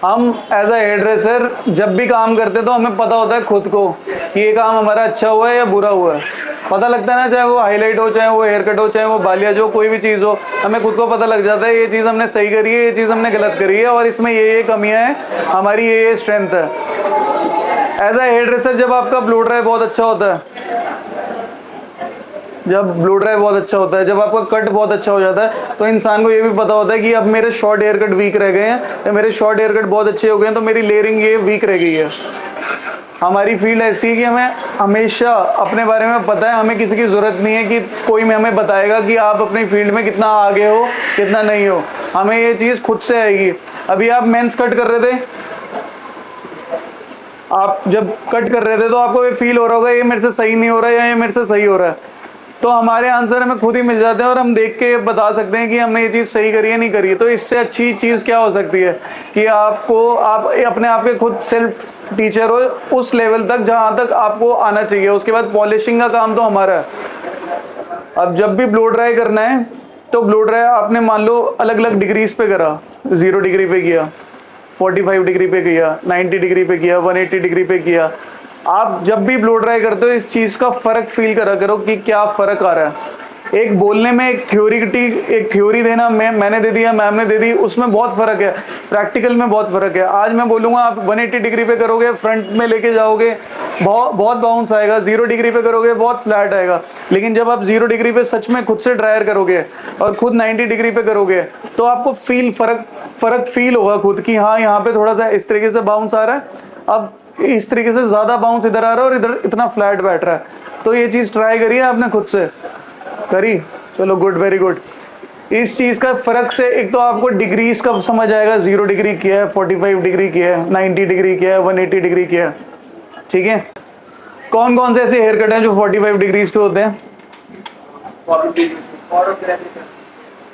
हम as a hair dresser जब भी काम करते हैं तो हमें पता होता है खुद को कि ये काम हमारा अच्छा हुआ है या बुरा हुआ है। पता लगता है ना, चाहे वो हाईलाइट हो, चाहे वो हेयर कट हो, चाहे वो बालियाज हो, कोई भी चीज़ हो, हमें खुद को पता लग जाता है ये चीज़ हमने सही करी है, ये चीज़ हमने गलत करी है, और इसमें ये कमियां हैं, हमारी ये स्ट्रेंथ है। एज अ हेयर ड्रेसर जब आपका ब्लो ड्राई बहुत अच्छा होता है, जब ब्लो ड्राई बहुत अच्छा होता है, जब आपका कट बहुत अच्छा हो जाता है, तो इंसान को ये भी पता होता है कि अब मेरे शॉर्ट हेयर कट वीक रह गए हैं या मेरे शॉर्ट हेयर कट बहुत अच्छे हो गए हैं, तो मेरी लेयरिंग ये वीक रह गई है। हमारी फील्ड ऐसी है कि हमें हमेशा अपने बारे में पता है, हमें किसी की ज़रूरत नहीं है कि कोई में हमें बताएगा कि आप अपनी फील्ड में कितना आगे हो कितना नहीं हो, हमें ये चीज़ खुद से आएगी। अभी आप मेंस कट कर रहे थे, आप जब कट कर रहे थे तो आपको ये फील हो रहा होगा ये मेरे से सही नहीं हो रहा है या ये मेरे से सही हो रहा है, तो हमारे आंसर हमें खुद ही मिल जाते हैं और हम देख के बता सकते हैं कि हमने ये चीज़ सही करी है नहीं करी है। तो इससे अच्छी चीज़ क्या हो सकती है कि आप अपने आप के खुद सेल्फ टीचर हो उस लेवल तक जहाँ तक आपको आना चाहिए। उसके बाद पॉलिशिंग का काम तो हमारा है। अब जब भी ब्लो ड्राई करना है तो ब्लो ड्राई आपने मान लो अलग अलग डिग्रीज पे करा, 0 डिग्री पे किया, 45 डिग्री पे किया, 90 डिग्री पे किया, 180 डिग्री पे किया। आप जब भी ब्लो ड्राई करते हो इस चीज़ का फ़र्क फील करा करो कि क्या फ़र्क आ रहा है। एक बोलने में एक थ्योरी देना मैंने दे दिया, मैम ने दे दी, उसमें बहुत फ़र्क है, प्रैक्टिकल में बहुत फ़र्क है। आज मैं बोलूँगा आप 180 डिग्री पे करोगे, फ्रंट में लेके जाओगे, बहुत बाउंस आएगा, 0 डिग्री पे करोगे बहुत फ्लैट आएगा। लेकिन जब आप 0 डिग्री पे सच में खुद से ड्रायर करोगे और खुद 90 डिग्री पे करोगे तो आपको फ़र्क फील होगा खुद की, हाँ यहाँ पे थोड़ा सा इस तरीके से बाउंस आ रहा है, अब इस तरीके से ज़्यादा बाउंस इधर आ रहा है और इधर इतना फ्लैट बैठ रहा है। तो ये चीज़ ट्राई करिए, आपने खुद से करी, चलो गुड, वेरी गुड। इस चीज़ का फ़र्क से एक तो आपको डिग्रीज का समझ आएगा, 0 डिग्री किया है, 45 डिग्री किया है, 90 डिग्री किया है, 180 डिग्री किया है, ठीक है। कौन कौन से ऐसे हेयर कट हैं जो 45 डिग्रीज पे होते हैं?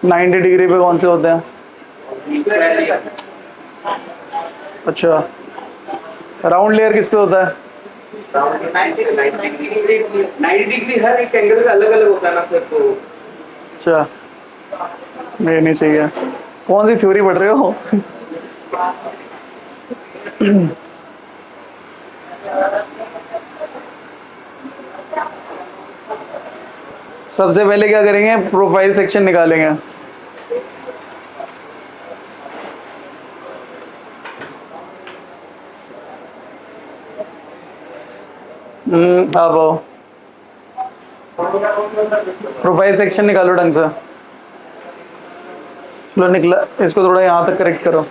90 डिग्री पे कौन से होते हैं? अच्छा, राउंड लेयर किस पे होता है? 90 डिग्री हर एक एंगल का अलग अलग होता है ना सर, तो अच्छा ये नहीं चाहिए। कौन सी थ्योरी पढ़ रहे हो? सबसे पहले क्या करेंगे, प्रोफाइल सेक्शन निकालेंगे। अब प्रोफाइल सेक्शन निकालो ढंग से। चलो निकला, इसको थोड़ा यहाँ तक करेक्ट करो।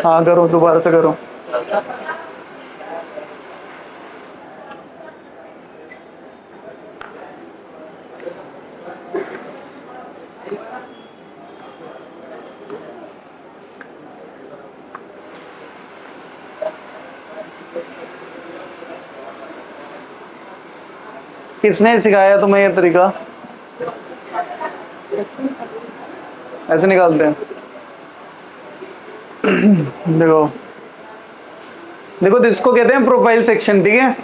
हाँ करो, दोबारा से करो। किसने सिखाया तुम्हें ये तरीका? ऐसे निकालते हैं। देखो देखो, इसको कहते हैं प्रोफाइल सेक्शन, ठीक है।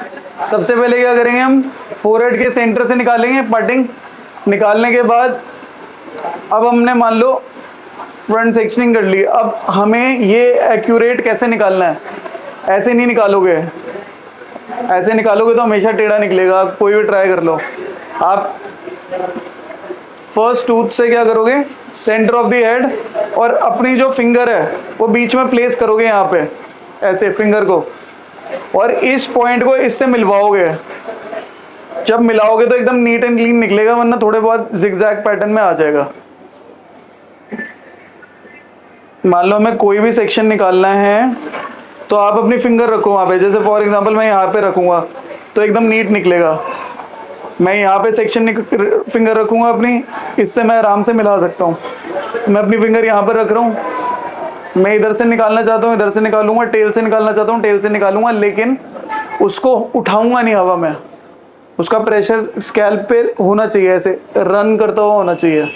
सबसे पहले क्या करेंगे, हम फोरहेड के सेंटर से निकालेंगे पार्टिंग। निकालने के बाद अब हमने मान लो फ्रंट सेक्शनिंग कर ली। अब हमें ये एक्यूरेट कैसे निकालना है, ऐसे नहीं निकालोगे, ऐसे निकालोगे तो हमेशा टेढ़ा निकलेगा। आप कोई भी ट्राई कर लो। आप फर्स्ट टूथ से क्या करोगे, सेंटर ऑफ द हेड, और अपनी जो फिंगर है वो बीच में प्लेस करोगे यहाँ पे, ऐसे फिंगर को, और इस पॉइंट को इससे मिलवाओगे। जब मिलाओगे तो एकदम नीट एंड क्लीन निकलेगा, वरना थोड़े बहुत जिगजैग पैटर्न में आ जाएगा। मान लो हमें कोई भी सेक्शन निकालना है तो आप अपनी फिंगर रखो वहाँ पे। जैसे फॉर एग्जांपल मैं यहाँ पे रखूँगा तो एकदम नीट निकलेगा। मैं यहाँ पे सेक्शन फिंगर रखूँगा अपनी, इससे मैं आराम से मिला सकता हूँ। मैं अपनी फिंगर यहाँ पर रख रहा हूँ, मैं इधर से निकालना चाहता हूँ इधर से निकालूंगा, टेल से निकालना चाहता हूँ टेल से निकालूंगा, लेकिन उसको उठाऊंगा नहीं हवा में। उसका प्रेशर स्कैल्प पे होना चाहिए, ऐसे रन करता हुआ होना चाहिए।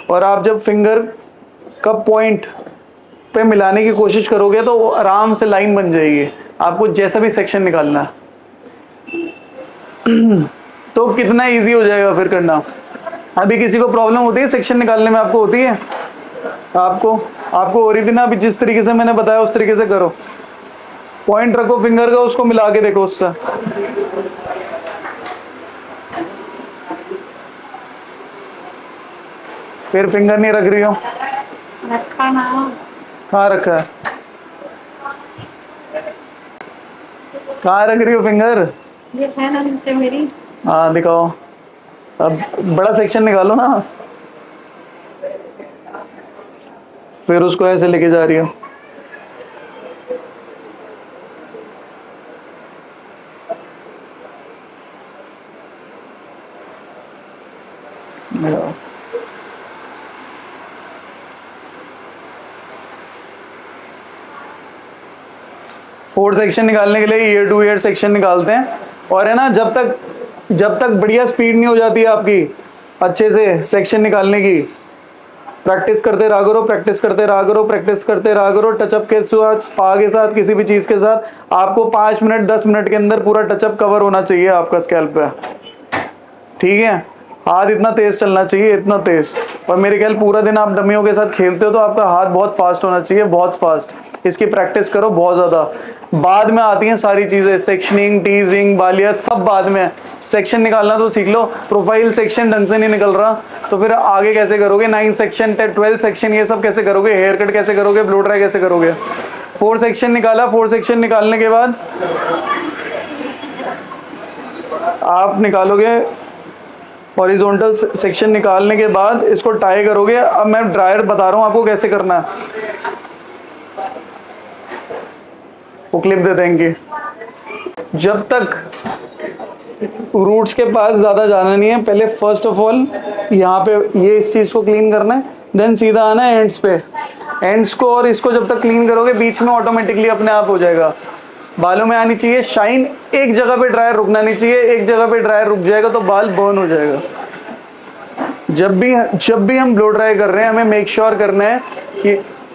और आप जब फिंगर का पॉइंट पे मिलाने की कोशिश करोगे तो वो आराम से लाइन बन जाएगी, आपको जैसा भी सेक्शन निकालना है। तो कितना इजी हो जाएगा फिर करना। अभी किसी को प्रॉब्लम होती है सेक्शन निकालने में? आपको होती है? आपको हो रही थी ना, अभी जिस तरीके से मैंने बताया उस तरीके से करो, पॉइंट रखो फिंगर का, उसको मिला के देखो उससे। फिर फिंगर नहीं रख रही हो, रखा ना। कहाँ रखा है, कहाँ रख रही हो फिंगर? ये है ना नीचे मेरी। हाँ दिखाओ, अब बड़ा सेक्शन निकालो ना, फिर उसको ऐसे लेके जा रही हो। फोर सेक्शन निकालने के लिए ईयर टू ईयर सेक्शन निकालते हैं। और है ना, जब तक बढ़िया स्पीड नहीं हो जाती है आपकी अच्छे से सेक्शन निकालने की, प्रैक्टिस करते रहा करो, प्रैक्टिस करते रहा करो, प्रैक्टिस करते रहा करो। टचअप के साथ, स्पा के साथ, किसी भी चीज़ के साथ आपको 5 मिनट 10 मिनट के अंदर पूरा टचअप कवर होना चाहिए आपका स्कैल्प पे, ठीक है। हाथ इतना तेज चलना चाहिए, इतना तेज। और मेरे ख्याल पूरा दिन आप डमियों के साथ खेलते हो तो आपका हाथ बहुत फास्ट होना चाहिए, बहुत फास्ट। इसकी प्रैक्टिस करो बहुत ज़्यादा। बाद में आती हैं सारी चीज़ें, सेक्शनिंग, टीजिंग, बालियत, सब बाद में। सेक्शन निकालना तो सीख लो, प्रोफाइल सेक्शन ढंग से नहीं निकल रहा तो फिर आगे कैसे करोगे? 9 सेक्शन, 12 सेक्शन, ये सब कैसे करोगे? हेयर कट कैसे करोगे? ब्लो ड्राई कैसे करोगे? 4 सेक्शन निकाला, 4 सेक्शन निकालने के बाद आप निकालोगे हॉरिजॉन्टल सेक्शन। निकालने के बाद इसको टाई करोगे। अब मैं ड्रायर बता रहा हूँ आपको कैसे करना है, वो क्लिप दे देंगे। जब तक रूट्स के पास ज़्यादा जाना नहीं है, पहले फर्स्ट ऑफ ऑल यहाँ पे ये इस चीज़ को क्लीन करना है, देन सीधा आना है एंड्स पे। एंड्स को और इसको जब तक क्लीन करोगे बीच में ऑटोमेटिकली अपने आप हो जाएगा। बालों में आनी चाहिए शाइन, एक जगह पे ड्रायर रुकना नहीं चाहिए। एक जगह पे ड्रायर रुक जाएगा तो बाल बर्न हो जाएगा। जब भी हम ब्लो ड्राई कर रहे हैं हमें मेक श्योर करना है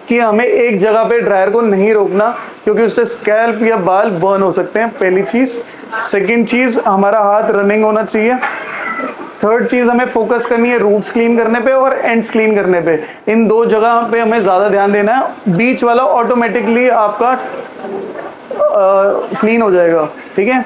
कि हमें एक जगह पे ड्रायर को नहीं रोकना, क्योंकि उससे स्कैल्प या बाल बर्न हो सकते हैं, पहली चीज़। सेकंड चीज़, हमारा हाथ रनिंग होना चाहिए। थर्ड चीज़, हमें फोकस करनी है रूट्स क्लीन करने पे और एंड्स क्लीन करने पे। इन 2 जगह पे हमें ज़्यादा ध्यान देना है। बीच वाला ऑटोमेटिकली आपका क्लीन हो जाएगा, ठीक है।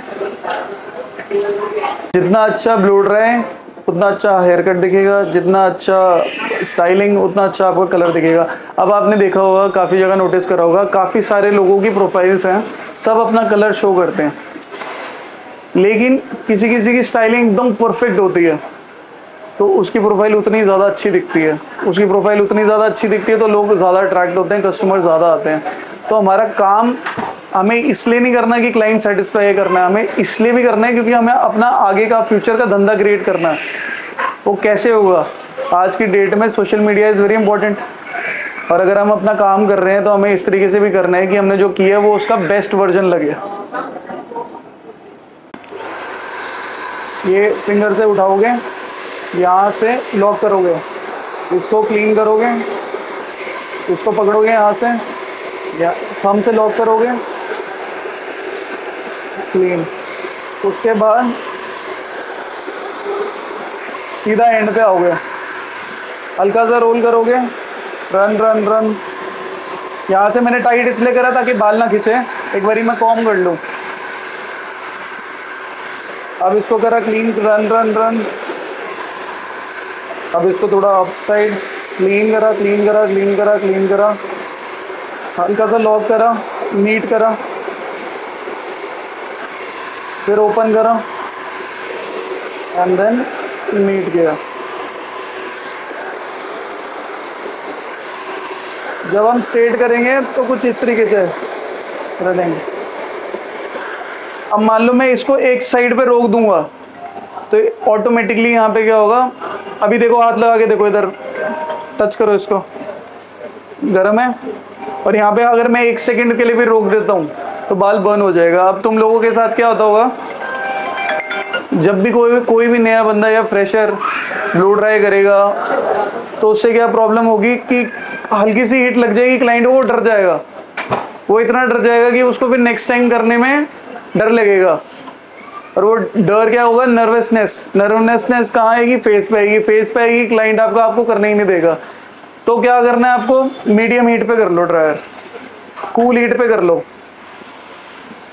जितना अच्छा ब्लो ड्राई उतना अच्छा हेयर कट दिखेगा, जितना अच्छा स्टाइलिंग उतना अच्छा आपको कलर दिखेगा। अब आपने देखा होगा, काफ़ी जगह नोटिस करा होगा, काफ़ी सारे लोगों की प्रोफाइल्स हैं, सब अपना कलर शो करते हैं, लेकिन किसी किसी की स्टाइलिंग एकदम परफेक्ट होती है तो उसकी प्रोफाइल उतनी ज़्यादा अच्छी दिखती है। उसकी प्रोफाइल उतनी ज़्यादा अच्छी दिखती है तो लोग ज़्यादा अट्रैक्ट होते हैं, कस्टमर ज़्यादा आते हैं। तो हमारा काम हमें इसलिए नहीं करना कि क्लाइंट सेटिस्फाई करना है, हमें इसलिए भी करना है क्योंकि हमें अपना आगे का फ्यूचर का धंधा क्रिएट करना है। वो कैसे होगा? आज की डेट में social media is very important, और अगर हम अपना काम कर रहे हैं तो हमें इस तरीके से भी करना है कि हमने जो किया है वो उसका बेस्ट वर्जन लगे। ये फिंगर से उठाओगे, यहाँ से लॉक करोगे, इसको क्लीन करोगे, इसको पकड़ोगे यहाँ से, या थंब से लॉक करोगे, क्लीन। उसके बाद सीधा एंड पे आओगे, हल्का सा रोल करोगे, रन रन रन। यहाँ से मैंने टाइट इसलिए करा ताकि बाल ना खींचे, एक बारी मैं कॉम कर लूँ। अब इसको करा क्लीन, रन रन रन। अब इसको थोड़ा अप साइड, क्लीन करा, क्लीन करा, क्लीन करा, क्लीन करा, हल्का सा लॉक करा, नीट करा, फिर ओपन करा एंड देन नीट किया। जब हम स्ट्रेट करेंगे तो कुछ इस तरीके से रनेंगे। अब मान लो मैं इसको एक साइड पे रोक दूंगा तो ऑटोमेटिकली यहाँ पे क्या होगा? अभी देखो, हाथ लगा के देखो, इधर टच करो, इसको गर्म है। और यहाँ पे अगर मैं 1 सेकंड के लिए भी रोक देता हूँ तो बाल बर्न हो जाएगा। अब तुम लोगों के साथ क्या होता होगा, जब भी कोई भी नया बंदा या फ्रेशर ब्लो ड्राई करेगा तो उससे क्या प्रॉब्लम होगी कि हल्की सी हीट लग जाएगी, क्लाइंट वो डर जाएगा। वो इतना डर जाएगा कि उसको फिर नेक्स्ट टाइम करने में डर लगेगा। और वो डर क्या होगा? नर्वसनेस। नर्वसनेस कहाँ आएगी? फेस पे आएगी। फेस पे आएगी, क्लाइंट आपको करने ही नहीं देगा। तो तो क्या करना है आपको, मीडियम हीट पे कर लो ड्रायर, कूल हीट पे कर लो।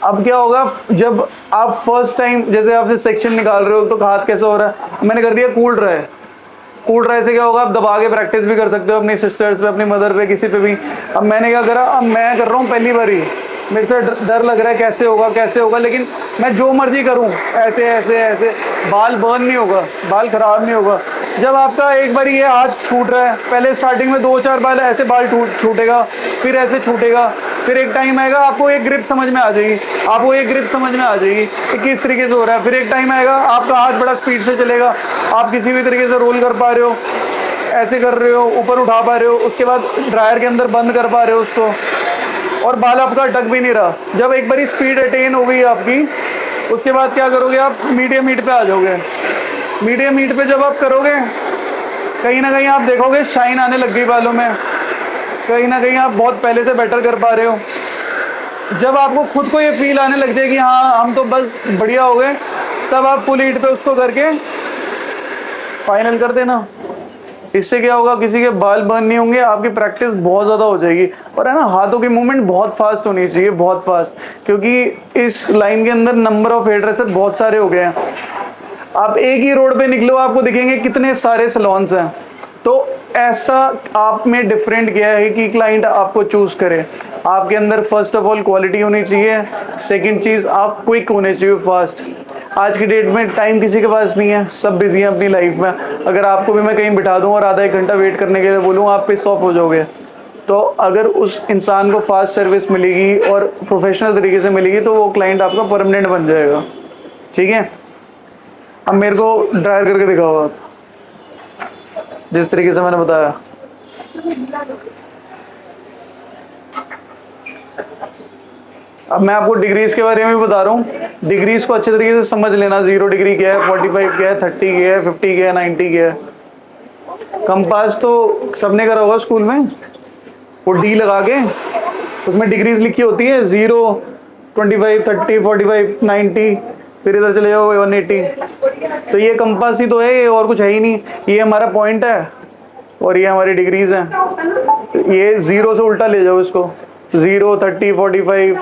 अब क्या होगा, जब आप फर्स्ट टाइम जैसे आप सेक्शन निकाल रहे हो तो हाथ कैसा हो रहा है, मैंने कर दिया कूल ड्राई। कूल ड्राई से क्या होगा, आप दबा के प्रैक्टिस भी कर सकते हो अपनी सिस्टर्स पे, अपनी मदर पे, किसी पे भी। अब मैंने क्या करा, अब मैं कर रहा हूँ पहली बारी, मेरे से डर लग रहा है कैसे होगा कैसे होगा, लेकिन मैं जो मर्जी करूँ ऐसे ऐसे ऐसे, बाल बर्न नहीं होगा, बाल खराब नहीं होगा। जब आपका एक बार ये हाथ छूट रहा है, पहले स्टार्टिंग में 2-4 बार ऐसे बाल छूटेगा, फिर ऐसे छूटेगा, फिर एक टाइम आएगा आपको एक ग्रिप समझ में आ जाएगी, आपको एक ग्रिप समझ में आ जाएगी कि किस तरीके से हो रहा है। फिर एक टाइम आएगा आपका हाथ बड़ा स्पीड से चलेगा, आप किसी भी तरीके से रोल कर पा रहे हो, ऐसे कर रहे हो, ऊपर उठा पा रहे हो, उसके बाद ड्रायर के अंदर बंद कर पा रहे हो उसको, और बाल आपका अटक भी नहीं रहा। जब एक बारी स्पीड अटेन हो गई आपकी, उसके बाद क्या करोगे आप, मीडियम हीट पे आ जाओगे। मीडियम हीट पे जब आप करोगे, कहीं ना कहीं आप देखोगे शाइन आने लग गई बालों में, कहीं ना कहीं आप बहुत पहले से बेटर कर पा रहे हो। जब आपको खुद को ये फील आने लग जाए कि हाँ हम तो बस बढ़िया हो गए, तब आप फुल हीट पे उसको करके फाइनल कर देना। इससे क्या होगा, किसी के बाल बर्न नहीं होंगे, आपकी प्रैक्टिस बहुत ज़्यादा हो जाएगी। और है ना, हाथों की मूवमेंट बहुत फास्ट होनी चाहिए, बहुत फास्ट, क्योंकि इस लाइन के अंदर नंबर ऑफ हेयर ड्रेसर बहुत सारे हो गए हैं। आप एक ही रोड पे निकलो, आपको दिखेंगे कितने सारे सैलून्स हैं। तो ऐसा आप में डिफरेंट क्या है कि क्लाइंट आपको चूज करे। आपके अंदर फर्स्ट ऑफ ऑल क्वालिटी होनी चाहिए, सेकंड चीज आप क्विक होने चाहिए, फास्ट। आज की डेट में टाइम किसी के पास नहीं है, सब बिजी हैं अपनी लाइफ में। अगर आपको भी मैं कहीं बिठा दूं और आधा एक घंटा वेट करने के लिए बोलूं, आप पिस ऑफ हो जाओगे। तो अगर उस इंसान को फास्ट सर्विस मिलेगी और प्रोफेशनल तरीके से मिलेगी, तो वो क्लाइंट आपका परमानेंट बन जाएगा। ठीक है, अब मेरे को ड्रायर करके दिखाओ आप, जिस तरीके से मैंने बताया। अब मैं आपको डिग्रीज के बारे में भी बता रहा हूँ, डिग्रीज को अच्छे तरीके से समझ लेना। 0 डिग्री क्या है, 45 क्या है, 30 क्या है, 50 क्या है, 90 क्या है। कंपास तो सबने करा होगा स्कूल में, वो डी लगा के उसमें डिग्रीज लिखी होती है, 0, 25, 30, 45, 90, फिर इधर चले जाओ 180। तो ये कंपास ही तो है, और कुछ है ही नहीं। ये हमारा पॉइंट है और ये हमारी डिग्रीज हैं। ये 0 से उल्टा ले जाओ इसको, 0, 30, 45,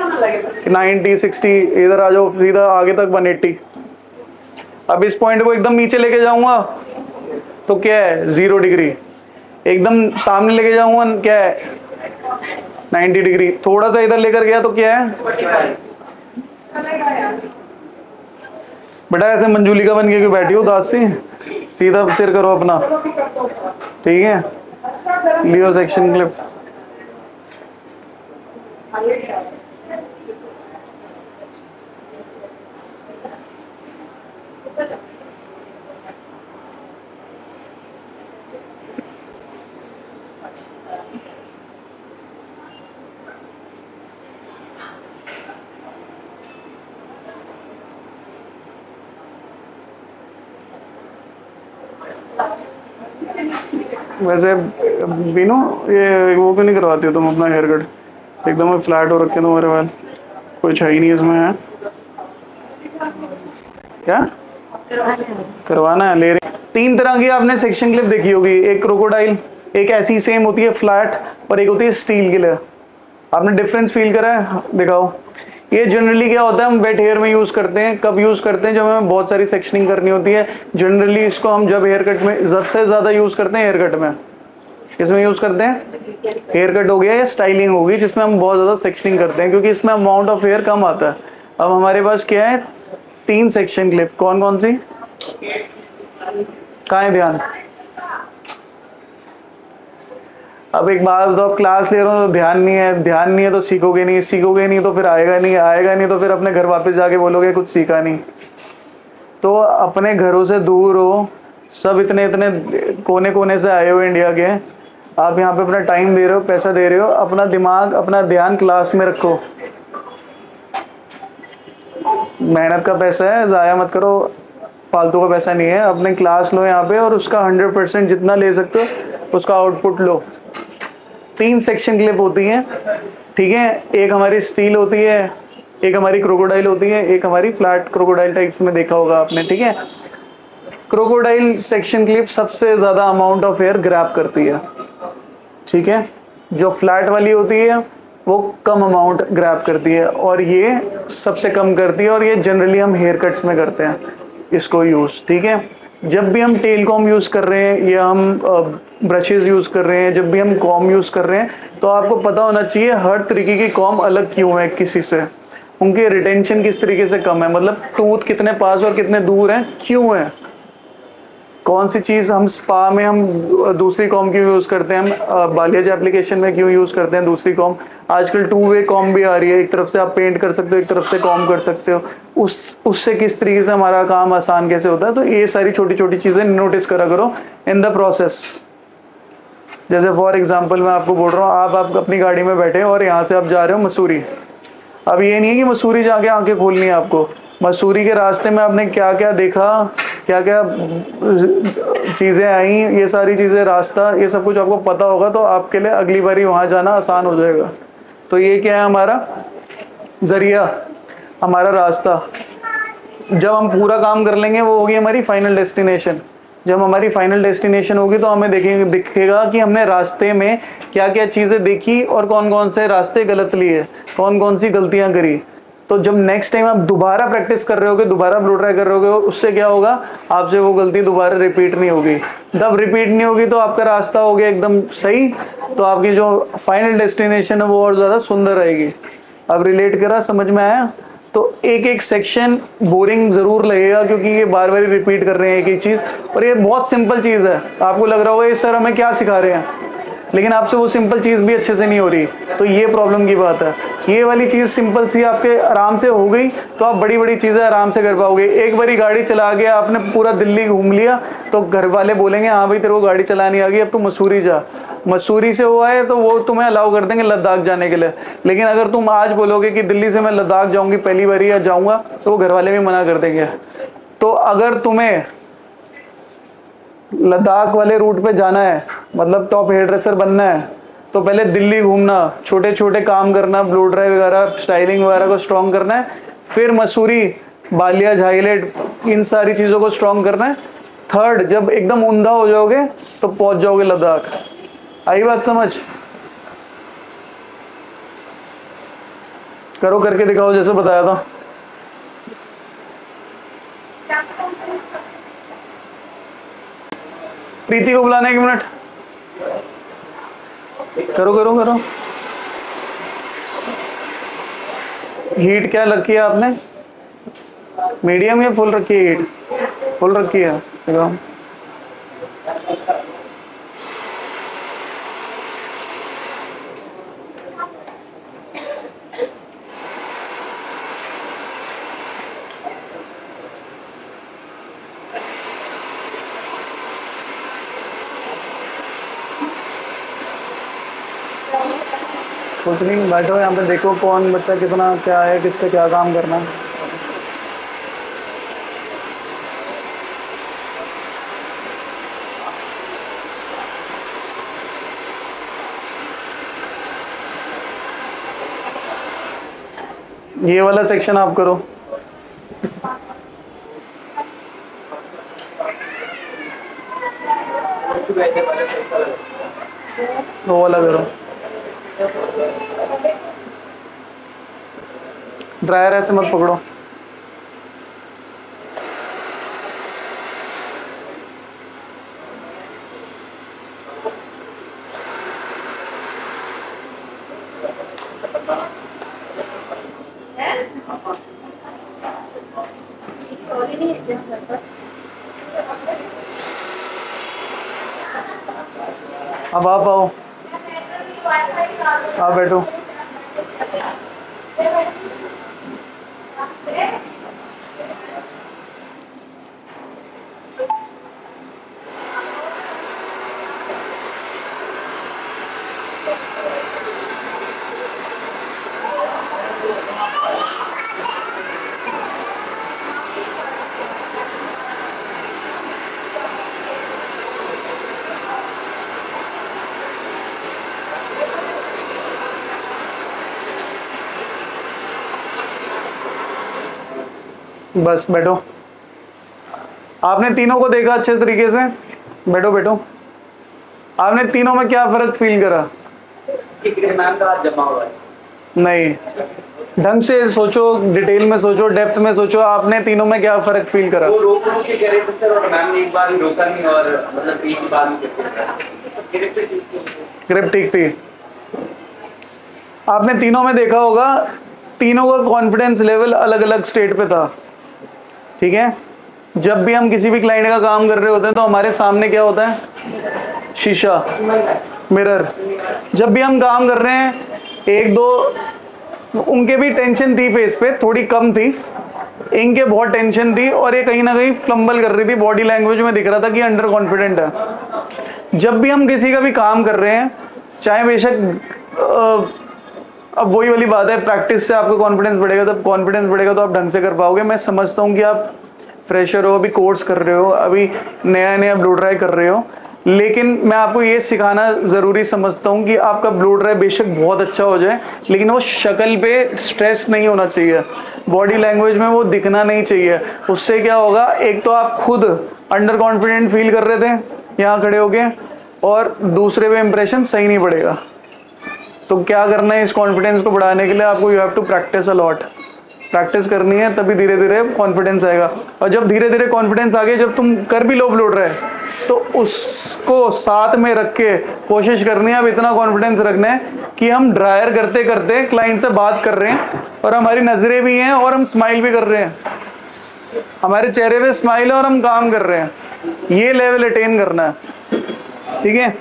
90, 60, इधर आ जाओ सीधा आगे तक 180। अब इस पॉइंट को एकदम नीचे लेके जाऊंगा तो क्या है, 0 डिग्री। एकदम सामने लेके जाऊंगा क्या है, 90 डिग्री। थोड़ा सा इधर लेकर गया तो क्या है, बेटा ऐसे मंजूलिका बन के क्यों बैठी हो उदास सी, सीधा सिर करो अपना। ठीक है, लियो सेक्शन क्लिप। वैसे बीनू, ये वो क्यों नहीं करवाती हो तुम अपना हेयर कट, एकदम फ्लैट हो रखे तुम्हारे बाल, कुछ है ही नहीं इसमें। है क्या करवाना है, ले रही। 3 तरह की आपने सेक्शन क्लिप देखी होगी, एक क्रोकोडाइल, एक ऐसी सेम होती है फ्लैट, और एक होती है स्टील के लिए। आपने डिफरेंस फील करा है, दिखाओ। ये जनरली क्या होता है, हम वेट हेयर में यूज करते हैं। कब यूज करते हैं, जब हमें बहुत सारी सेक्शनिंग करनी होती है। जनरली इसको हम जब हेयर कट में सबसे ज्यादा यूज करते हैं, हेयर कट में इसमें यूज करते हैं। हेयर कट हो गया या स्टाइलिंग होगी, जिसमें हम बहुत ज्यादा सेक्शनिंग करते हैं, क्योंकि इसमें अमाउंट ऑफ हेयर कम आता है। अब हमारे पास क्या है, 3 सेक्शन क्लिप। कौन कौन सी, कहाँ है ध्यान। अब एक बात बताओ, क्लास ले रहा हूँ तो ध्यान नहीं है, ध्यान नहीं है तो सीखोगे नहीं, सीखोगे नहीं तो फिर आएगा नहीं, आएगा नहीं तो फिर अपने घर वापस जाके बोलोगे कुछ सीखा नहीं। तो अपने घरों से दूर हो, सब इतने इतने कोने कोने से आए हो इंडिया के, आप यहाँ पे अपना टाइम दे रहे हो, पैसा दे रहे हो, अपना दिमाग अपना ध्यान क्लास में रखो। मेहनत का पैसा है, जाया मत करो, फालतू का पैसा नहीं है। अपने क्लास लो यहाँ पे और उसका 100% जितना ले सकते हो उसका आउटपुट लो। 3 सेक्शन क्लिप होती हैं, ठीक है। एक हमारी स्टील होती है, एक हमारी क्रोकोडाइल होती है, एक हमारी फ्लैट क्रोकोडाइल टाइप में देखा होगा आपने, ठीक है। क्रोकोडाइल सेक्शन क्लिप सबसे ज्यादा अमाउंट ऑफ एयर ग्रैब करती है, ठीक है। जो फ्लैट वाली होती है वो कम अमाउंट ग्रैब करती है और ये सबसे कम करती है, और ये जनरली हम हेयर कट्स में करते हैं इसको यूज़, ठीक है। जब भी हम टेल कॉम यूज़ कर रहे हैं या हम ब्रशेज़ यूज़ कर रहे हैं, जब भी हम कॉम यूज़ कर रहे हैं, तो आपको पता होना चाहिए हर तरीके की कॉम अलग क्यों है किसी से, उनकी रिटेंशन किस तरीके से कम है, मतलब टूथ कितने पास और कितने दूर हैं, क्यों है, कौन सी चीज़ हम स्पा में हम दूसरी कॉम क्यों यूज़ करते हैं, हम बालियाज एप्लीकेशन में क्यों यूज़ करते हैं दूसरी कॉम। आजकल 2 वे कॉम भी आ रही है, एक तरफ से आप पेंट कर सकते हो, एक तरफ से कॉम कर सकते हो, उससे किस तरीके से हमारा काम आसान कैसे होता है। तो ये सारी छोटी छोटी चीज़ें नोटिस करा करो इन द प्रोसेस। जैसे फॉर एग्जाम्पल मैं आपको बोल रहा हूँ, आप अपनी गाड़ी में बैठे और यहाँ से आप जा रहे हो मसूरी। अब ये नहीं है कि मसूरी जाके आंखें खोलनी है आपको, मसूरी के रास्ते में आपने क्या क्या देखा, क्या क्या चीज़ें आई, ये सारी चीज़ें, रास्ता, ये सब कुछ आपको पता होगा, तो आपके लिए अगली बारी वहाँ जाना आसान हो जाएगा। तो ये क्या है हमारा ज़रिया, हमारा रास्ता। जब हम पूरा काम कर लेंगे वो होगी हमारी फाइनल डेस्टिनेशन। जब हमारी फाइनल डेस्टिनेशन होगी तो हमें दिखेगा कि हमने रास्ते में क्या क्या चीज़ें देखी और कौन कौन से रास्ते गलत लिए, कौन कौन सी गलतियां करी। तो जब नेक्स्ट टाइम आप दोबारा प्रैक्टिस कर रहे होगे, दोबारा ब्लो ड्राई कर रहे होगे, उससे क्या होगा, आपसे वो गलती दोबारा रिपीट नहीं होगी। जब रिपीट नहीं होगी तो आपका रास्ता हो गया एकदम सही, तो आपकी जो फाइनल डेस्टिनेशन है वो और ज़्यादा सुंदर रहेगी। अब रिलेट करा, समझ में आया। तो एक एक सेक्शन बोरिंग ज़रूर लगेगा क्योंकि ये बार बार रिपीट कर रहे हैं एक एक चीज़, और ये बहुत सिंपल चीज़ है। आपको लग रहा होगा ये सर हमें क्या सिखा रहे हैं, लेकिन आपसे वो सिंपल चीज़ भी अच्छे से नहीं हो रही, तो ये प्रॉब्लम की बात है। ये वाली चीज़ सिंपल सी आपके आराम से हो गई तो आप बड़ी बड़ी चीज़ें आराम से कर पाओगे। एक बारी गाड़ी चला के आपने पूरा दिल्ली घूम लिया तो घर वाले बोलेंगे हाँ भाई तेरे को गाड़ी चलानी आ गई, अब तू मसूरी जा। मसूरी से हुआ है तो वो तुम्हें अलाउ कर देंगे लद्दाख जाने के लिए, लेकिन अगर तुम आज बोलोगे कि दिल्ली से मैं लद्दाख जाऊँगी पहली बारी या जाऊँगा, तो वो घर वाले भी मना कर देंगे। तो अगर तुम्हें लद्दाख वाले रूट पे जाना है, मतलब टॉप हेयर ड्रेसर बनना है, तो पहले दिल्ली घूमना, छोटे छोटे काम करना, ब्लो ड्राई वगैरह, स्टाइलिंग वगैरह को स्ट्रॉन्ग करना है, फिर मसूरी, बालियाज, हाईलाइट, इन सारी चीज़ों को स्ट्रॉन्ग करना है। थर्ड, जब एकदम उंधा हो जाओगे तो पहुंच जाओगे लद्दाख। आई बात समझ? करो, करके दिखाओ जैसे बताया था। प्रीति को बुलाना 1 मिनट। करो करो करो। हीट क्या रखी है आपने, मीडियम या फुल रखी है? हीट फुल रखी है। कुछ नहीं, बैठो यहाँ पे, देखो कौन बच्चा कितना क्या है, किसका क्या काम करना है। ये वाला सेक्शन आप करो। वो वाला करो। ड्रायर ऐसे मत पकड़ो। अब आप आओ, आप बैठो। बस बैठो। आपने तीनों को देखा अच्छे तरीके से, बैठो बैठो। आपने तीनों में क्या फर्क फील करा? इत्मीनान का जमा हुआ है। नहीं, ढंग से सोचो, डिटेल में सोचो, डेप्थ में सोचो, आपने तीनों में क्या फर्क फील करा? वो रोक रोक के करे थे सर, और मैम ने एक बार भी रोका नहीं, और मतलब एक ही बार में ग्रिप ठीक थी। आपने तीनों में देखा होगा, तीनों का कॉन्फिडेंस लेवल अलग अलग स्टेट पे था, ठीक है। जब भी हम किसी भी क्लाइंट का काम कर रहे होते हैं तो हमारे सामने क्या होता है? शीशा, मिरर। जब भी हम काम कर रहे हैं, एक दो उनके भी टेंशन थी फेस पे, थोड़ी कम थी, इनके बहुत टेंशन थी, और ये कहीं ना कहीं फ्लम्बल कर रही थी, बॉडी लैंग्वेज में दिख रहा था कि अंडर कॉन्फिडेंट है। जब भी हम किसी का भी काम कर रहे हैं, चाहे बेशक अब वही वाली बात है, प्रैक्टिस से आपका कॉन्फिडेंस बढ़ेगा, तब कॉन्फिडेंस बढ़ेगा तो आप ढंग से कर पाओगे। मैं समझता हूँ कि आप फ्रेशर हो, अभी कोर्स कर रहे हो, अभी नया नया ब्लो ड्राई कर रहे हो, लेकिन मैं आपको ये सिखाना ज़रूरी समझता हूँ कि आपका ब्लो ड्राई बेशक बहुत अच्छा हो जाए, लेकिन वो शक्ल पे स्ट्रेस नहीं होना चाहिए, बॉडी लैंग्वेज में वो दिखना नहीं चाहिए। उससे क्या होगा, एक तो आप खुद अंडर कॉन्फिडेंट फील कर रहे थे यहाँ खड़े होके, और दूसरे पे इंप्रेशन सही नहीं पड़ेगा। तो क्या करना है इस कॉन्फिडेंस को बढ़ाने के लिए? आपको you have to practise a lot, practice करनी है, तभी धीरे धीरे कॉन्फिडेंस आएगा। और जब धीरे धीरे कॉन्फिडेंस आ गया, जब तुम कर भी लो ब्लो ड्राई, तो उसको साथ में रख के कोशिश करनी है अब इतना कॉन्फिडेंस रखना है कि हम ड्रायर करते करते क्लाइंट से बात कर रहे हैं, और हमारी नजरें भी हैं, और हम स्माइल भी कर रहे हैं, हमारे चेहरे पे स्माइल है और हम काम कर रहे हैं। ये लेवल अटेन करना है, ठीक है।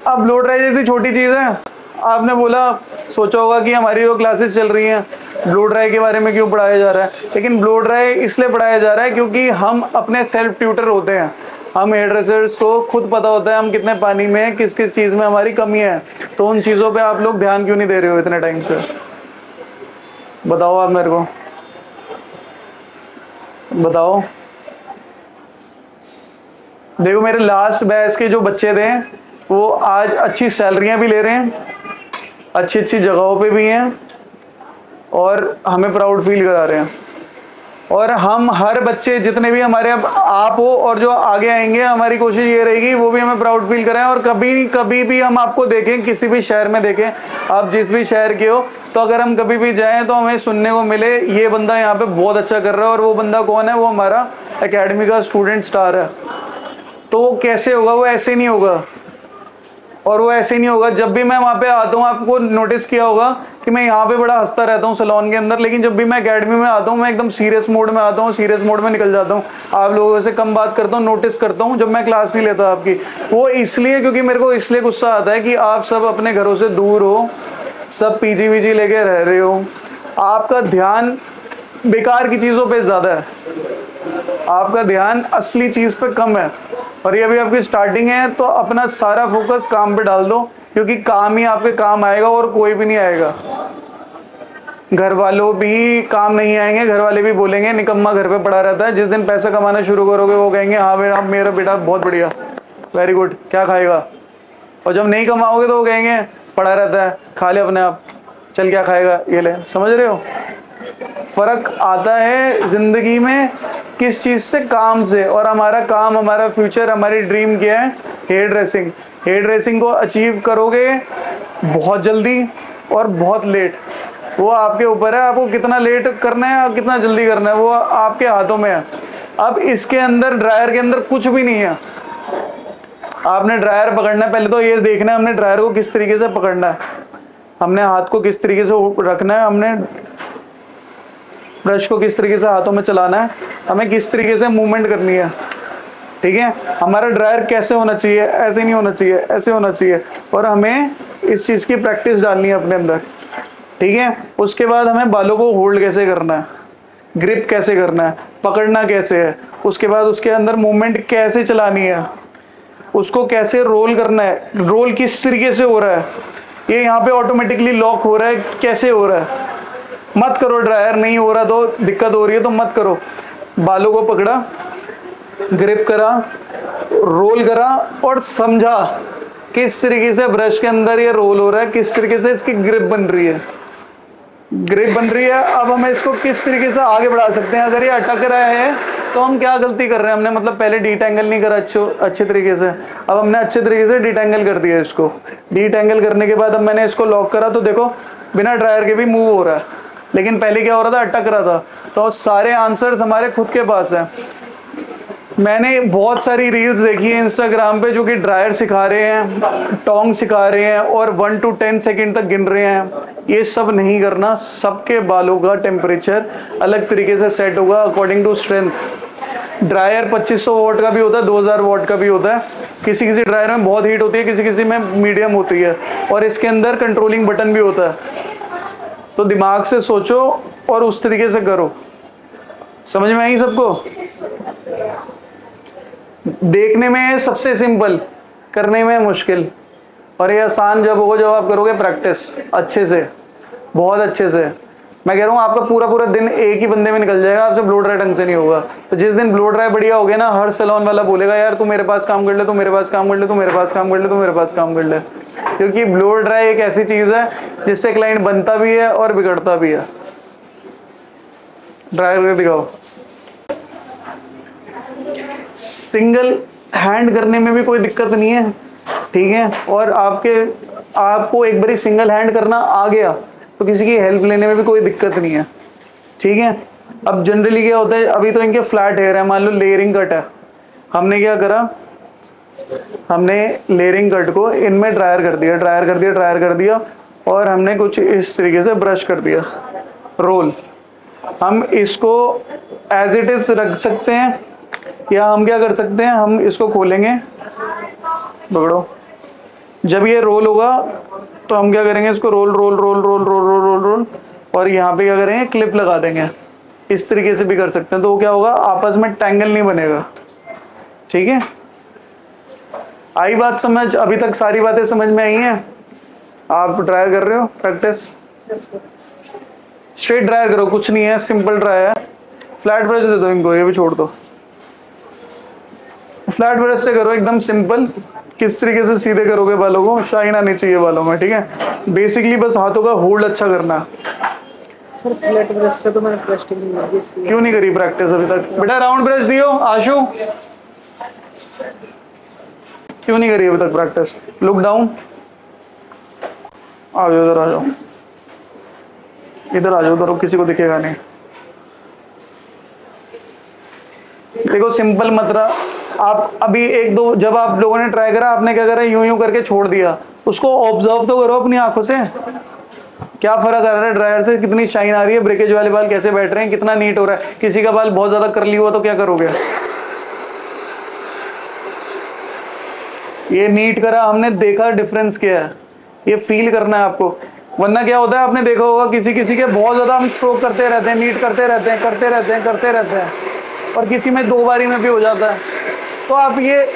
अब ब्लो ड्राई जैसी छोटी चीज है, आपने बोला, सोचा होगा कि हमारी जो क्लासेस चल रही हैं ब्लो ड्राई के बारे में क्यों पढ़ाया जा रहा है, लेकिन ब्लो ड्राई इसलिए पढ़ाया जा रहा है क्योंकि हम अपने सेल्फ ट्यूटर होते हैं। हम हेयर ड्रेसर्स को खुद पता होता है हम कितने पानी में हैं, किस किस चीज़ में हमारी कमी है, तो उन चीज़ों पे आप लोग ध्यान क्यों नहीं दे रहे हो इतने टाइम से? बताओ आप मेरे को, बताओ। देखो, मेरे लास्ट बैच के जो बच्चे थे वो आज अच्छी सैलरियां भी ले रहे हैं, अच्छी अच्छी जगहों पे भी हैं, और हमें प्राउड फील करा रहे हैं। और हम हर बच्चे जितने भी हमारे, अब आप हो और जो आगे आएंगे, हमारी कोशिश ये रहेगी वो भी हमें प्राउड फील कराएं। और कभी कभी भी हम आपको देखें, किसी भी शहर में देखें, आप जिस भी शहर के हो, तो अगर हम कभी भी जाएं तो हमें सुनने को मिले ये बंदा यहाँ पे बहुत अच्छा कर रहा है, और वो बंदा कौन है? वो हमारा एकेडमी का स्टूडेंट स्टार है। तो वो कैसे होगा? वो ऐसे नहीं होगा, और वो ऐसे नहीं होगा। जब भी मैं वहाँ पे आता हूँ, आपको नोटिस किया होगा कि मैं यहाँ पे बड़ा हंसता रहता हूँ सैलून के अंदर, लेकिन जब भी मैं एकेडमी में आता हूँ मैं एकदम सीरियस मोड में आता हूँ, सीरियस मोड में निकल जाता हूँ, आप लोगों से कम बात करता हूँ, नोटिस करता हूँ जब मैं क्लास नहीं लेता आपकी। वो इसलिए क्योंकि मेरे को इसलिए गुस्सा आता है कि आप सब अपने घरों से दूर हो, सब पीजी वीजी लेके रह रहे हो, आपका ध्यान बेकार की चीज़ों पर ज़्यादा है, आपका ध्यान असली चीज़ पे कम है। और ये अभी आपकी स्टार्टिंग है, तो अपना सारा फोकस काम पे डाल दो, क्योंकि काम ही आपके काम आएगा और कोई भी नहीं आएगा। घर वालों भी काम नहीं आएंगे, घर वाले भी बोलेंगे निकम्मा घर पे पड़ा रहता है। जिस दिन पैसा कमाना शुरू करोगे वो कहेंगे हाँ बेटा, मेरा बेटा बहुत बढ़िया, वेरी गुड, क्या खाएगा? और जब नहीं कमाओगे तो वो कहेंगे पड़ा रहता है, खा ले अपने आप, चल क्या खाएगा, ये ले। समझ रहे हो? फर्क आता है जिंदगी में किस चीज से? काम से। और हमारा काम, हमारा फ्यूचर, हमारी ड्रीम क्या है? Hair dressing. हेयर ड्रेसिंग को अचीव करोगे बहुत जल्दी और बहुत लेट, वो आपके ऊपर है। आपको कितना लेट करना है और कितना जल्दी करना है, वो आपके हाथों में है। अब इसके अंदर, ड्रायर के अंदर कुछ भी नहीं है। आपने ड्रायर पकड़ना है, पहले तो ये देखना है हमने ड्रायर को किस तरीके से पकड़ना है, हमने हाथ को किस तरीके से रखना है, हमने ब्रश को किस तरीके से हाथों में चलाना है, हमें किस तरीके से मूवमेंट करनी है, ठीक है। हमारा ड्रायर कैसे होना चाहिए? ऐसे नहीं होना चाहिए, ऐसे होना चाहिए। और हमें इस चीज़ की प्रैक्टिस डालनी है अपने अंदर, ठीक है। उसके बाद हमें बालों को होल्ड कैसे करना है, ग्रिप कैसे करना है, पकड़ना कैसे है, उसके बाद उसके अंदर मूवमेंट कैसे चलानी है, उसको कैसे रोल करना है, रोल किस तरीके से हो रहा है, ये यहाँ पे ऑटोमेटिकली लॉक हो रहा है, कैसे हो रहा है। मत करो ड्रायर, नहीं हो रहा तो दिक्कत हो रही है तो मत करो। बालों को पकड़ा, ग्रिप करा, रोल करा, और समझा किस तरीके से ब्रश के अंदर ये रोल हो रहा है, किस तरीके से इसकी ग्रिप बन रही है, ग्रिप बन रही है। अब हमें इसको किस तरीके से आगे बढ़ा सकते हैं। अगर ये अटक रहा है तो हम क्या गलती कर रहे हैं, हमने मतलब पहले डीटैंगल नहीं करा अच्छे तरीके से, अब हमने अच्छे तरीके से डीटैंगल कर दिया इसको। डीटैंगल करने के बाद अब मैंने इसको लॉक करा तो देखो बिना ड्रायर के भी मूव हो रहा है, लेकिन पहले क्या हो रहा था, अटक रहा था। तो सारे आंसर्स हमारे खुद के पास हैं। मैंने बहुत सारी रील्स देखी है इंस्टाग्राम पे जो कि ड्रायर सिखा रहे हैं, टोंग सिखा रहे हैं और 1 to 10 सेकेंड तक गिन रहे हैं। ये सब नहीं करना। सबके बालों का टेम्परेचर अलग तरीके से सेट होगा according to strength. Dryer 2500 watt का भी होता है, 2000 वॉट का भी होता है। किसी किसी ड्रायर में बहुत हीट होती है, किसी किसी में मीडियम होती है, और इसके अंदर कंट्रोलिंग बटन भी होता है। तो दिमाग से सोचो और उस तरीके से करो। समझ में आई सबको? देखने में सबसे सिंपल, करने में मुश्किल, और ये आसान जब होगा जब आप करोगे प्रैक्टिस अच्छे से, बहुत अच्छे से। मैं कह रहा हूँ आपका पूरा पूरा दिन एक ही बंदे में निकल जाएगा, आपसे ब्लो ड्राई ढंग से नहीं होगा। तो जिस दिन ब्लो ड्राई बढ़िया हो गया ना, हर सैलून वाला बोलेगा यार तू मेरे पास काम कर ले, तू मेरे पास काम कर ले, तू मेरे पास काम कर ले, तू मेरे पास काम कर ले। क्योंकि ब्लो ड्राई एक ऐसी चीज है जिससे क्लाइंट बनता भी है और बिगड़ता भी है। ड्राई करके दिखाओ। सिंगल हैंड करने में भी कोई दिक्कत नहीं है, ठीक है। और आपको एक बारी सिंगल हैंड करना आ गया तो किसी की हेल्प लेने में भी कोई दिक्कत नहीं है, ठीक है। अब जनरली क्या होता है, अभी तो इनके फ्लैट हेयर है, मान लो लेयरिंग कट है, हमने क्या करा, हमने लेयरिंग कट को इनमें ड्रायर कर दिया, ड्रायर कर दिया, ड्रायर कर दिया, और हमने कुछ इस तरीके से ब्रश कर दिया, रोल। हम इसको एज इट इज रख सकते हैं, या हम क्या कर सकते हैं, हम इसको खोलेंगे, पकड़ो, जब ये रोल होगा तो हम क्या करेंगे, इसको roll roll roll roll roll roll roll roll, और यहाँ पे क्या करेंगे, क्लिप लगा देंगे। इस तरीके से भी कर सकते हैं, तो क्या होगा, आपस में टैंगल नहीं बनेगा, ठीक है। आई बात समझ? अभी तक सारी बातें समझ में आई हैं? आप ड्रायर कर रहे हो प्रैक्टिस? स्ट्रेट ड्रायर करो, कुछ नहीं है, सिंपल ड्रायर है। फ्लैट ब्रश दे दो इनको, ये भी छोड़ दो। फ्लैट ब्रश से करो, एकदम सिंपल। किस तरीके से सीधे करोगे बालों को, शाइन आनी चाहिए बालों में, ठीक है। बेसिकली बस हाथों का होल्ड अच्छा करना। सर फ्लैट ब्रश से तो मैंने प्रैक्टिस नहीं की। क्यों नहीं करी प्रैक्टिस अभी तक? बेटा राउंड ब्रश दियो आशु, क्यों नहीं करी अभी तक प्रैक्टिस? लुक डाउन, आ जाओ इधर, आ जाओ इधर, आ जाओ उधर, किसी को दिखेगा नहीं। देखो सिंपल मतलब आप अभी एक दो, जब आप लोगों ने ट्राई करा, आपने क्या करा, यूं यूं करके छोड़ दिया, उसको ऑब्जर्व तो करो अपनी आंखों से। क्या फर्क आ रहा है ड्रायर से, कितनी शाइन आ रही है, ब्रेकेज वाले बाल कैसे बैठ रहे हैं, कितना नीट हो रहा है। किसी का बाल बहुत ज्यादा करली हुआ तो क्या करोगे, ये नीट करा, हमने देखा डिफरेंस क्या है, ये फील करना है आपको। वरना क्या होता है, आपने देखा होगा किसी किसी के बहुत ज्यादा हम स्ट्रोक करते रहते हैं, नीट करते रहते हैं, करते रहते हैं, करते रहते हैं, और किसी में 2 बारी में भी हो जाता है। तो आप ये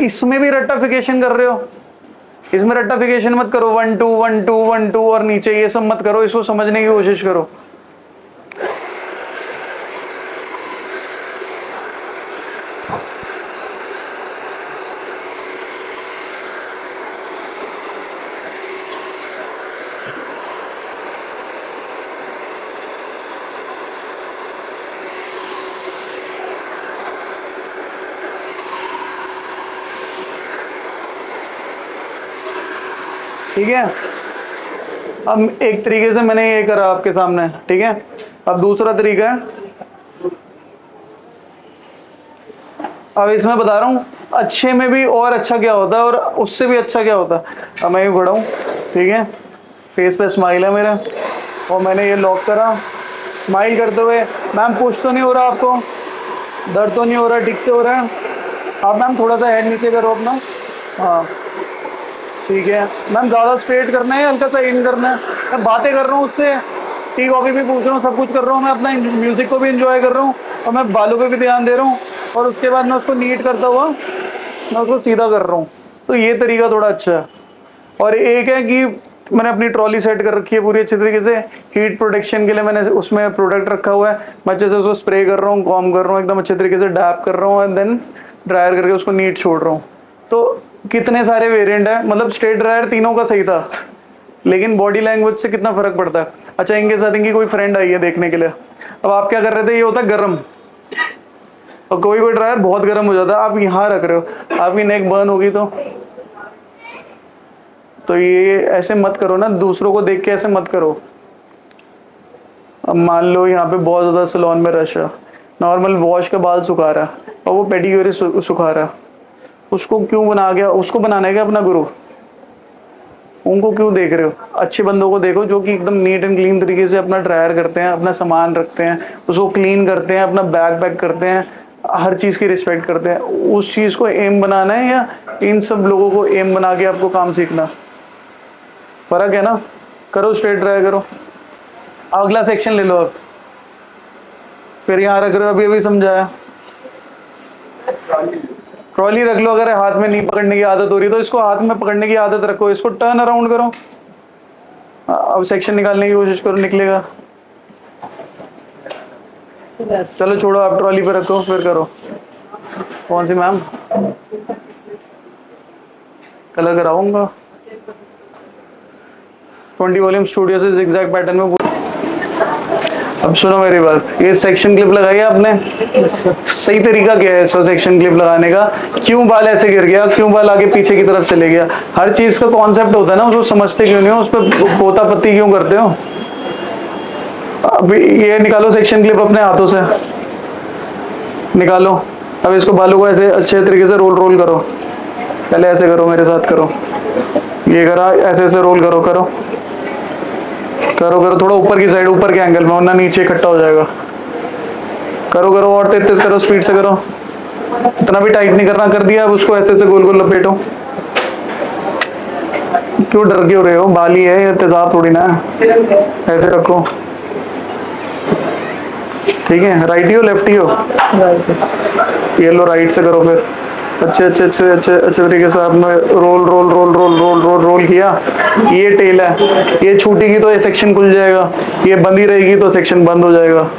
इसमें भी रट्टाफिकेशन कर रहे हो, इसमें रट्टाफिकेशन मत करो, 1 2 1 2 1 2 और नीचे, ये सब मत करो। इसको समझने की कोशिश करो। ठीक है, अब एक तरीके से मैंने ये करा आपके सामने, ठीक है। अब दूसरा तरीका है, अब इसमें बता रहा हूँ अच्छे में भी और अच्छा क्या होता है और उससे भी अच्छा क्या होता है। अब मैं यूँ खड़ा हूँ, ठीक है, फेस पे स्माइल है मेरे, और मैंने ये लॉक करा, स्माइल करते हुए। मैम पुश तो नहीं हो रहा आपको, दर्द तो नहीं हो रहा, ठीक से हो रहा है? आप मैम थोड़ा सा हेड नीचे करो अपना, हाँ ठीक है मैम। ज़्यादा स्ट्रेट करना है, हल्का सा इन करना है। मैं बातें कर रहा हूँ उससे, टी कॉफी भी पूछ रहा हूँ, सब कुछ कर रहा हूँ मैं, अपना म्यूज़िक को भी एंजॉय कर रहा हूँ, और मैं बालों पे भी ध्यान दे रहा हूँ, और उसके बाद मैं उसको नीट करता हुआ मैं उसको सीधा कर रहा हूँ। तो ये तरीका थोड़ा अच्छा है। और एक है कि मैंने अपनी ट्रॉली सेट कर रखी है पूरी अच्छी तरीके से, हीट प्रोटेक्शन के लिए मैंने उसमें प्रोडक्ट रखा हुआ है। मैं अच्छे से उसको स्प्रे कर रहा हूँ, कॉम कर रहा हूँ, एकदम अच्छे तरीके से डैप कर रहा हूँ, एंड देन ड्रायर करके उसको नीट छोड़ रहा हूँ। तो कितने सारे वेरिएंट है, मतलब स्ट्रेट ड्रायर तीनों का सही था, लेकिन बॉडी लैंग्वेज से कितना फर्क पड़ता है। अच्छा, इनके साथ इनकी कोई फ्रेंड आई है देखने के लिए। अब आप क्या कर रहे थे, ये होता है गरम, और कोई कोई ड्रायर बहुत गर्म हो जाता है, आप यहाँ रख रहे हो, आपकी नेक बर्न होगी तो ये ऐसे मत करो ना, दूसरों को देख के ऐसे मत करो। अब मान लो यहाँ पे बहुत ज़्यादा सैलून में रश है, नॉर्मल वॉश का बाल सुखा रहा है और वो पेडिक्योर सुखा रहा है, उसको क्यों बना गया, उसको बनाने का अपना गुरु, उनको क्यों देख रहे हो? अच्छे बंदों को देखो जो कि एकदम नीट एंड क्लीन तरीके से अपना ड्रायर करते हैं, अपना सामान रखते हैं, उसको क्लीन करते हैं, अपना बैग पैक करते हैं, हर चीज़ की रिस्पेक्ट करते हैं। उस चीज़ को एम बनाना है या इन सब लोगों को एम बना के आपको काम सीखना? फर्क है ना। करो, स्ट्रेट ड्राई करो। अगला सेक्शन ले लो अब, फिर यहाँ रख रहे हो, अभी अभी समझाया। ट्रॉली रख लो, अगर हाथ में नहीं पकड़ने की आदत हो रही तो इसको हाथ में पकड़ने की आदत रखो, इसको टर्न अराउंड करो। अब सेक्शन निकालने की कोशिश करो, निकलेगा। चलो छोड़ो, आप ट्रॉली पे रखो, फिर करो। कौन सी मैम? कलर कराऊंगा 20 वॉल्यूम स्टूडियो से zigzag पैटर्न में। अब सुनो मेरी बात, ये सेक्शन क्लिप लगाई है आपने, सही तरीका क्या है इसका सेक्शन क्लिप लगाने का? क्यों बाल ऐसे गिर गया, क्यों बाल आगे पीछे की तरफ चले गया? हर चीज का कॉन्सेप्ट होता है ना, उसको समझते क्यों नहीं हो, उस पर पोता पत्ती क्यों करते हो? अभी ये निकालो सेक्शन क्लिप अपने हाथों से, निकालो। अब इसको बालों को ऐसे अच्छे तरीके से रोल रोल करो। पहले ऐसे करो, मेरे साथ करो, ये करा, ऐसे ऐसे रोल करो, करो करो करो, थोड़ा ऊपर की साइड, ऊपर के एंगल में, वरना नीचे इकट्ठा हो जाएगा। करो करो, और तेज करो, स्पीड से करो, इतना भी टाइट नहीं करना। कर दिया, अब उसको ऐसे ऐसे गोल गोल लपेटो। क्यों डर क्यों रहे हो? बाली है, ये तेजाब थोड़ी ना है। ऐसे रखो, ठीक है। राइट ही हो लेफ्ट ही हो? ये लो, राइट से करो, फिर अच्छे अच्छे अच्छे अच्छे अच्छे तरीके से आपने roll roll roll roll roll roll roll किया। ये टेल है, ये छूटेगी तो ये सेक्शन खुल जाएगा, ये बंदी रहेगी तो सेक्शन बंद हो जाएगा।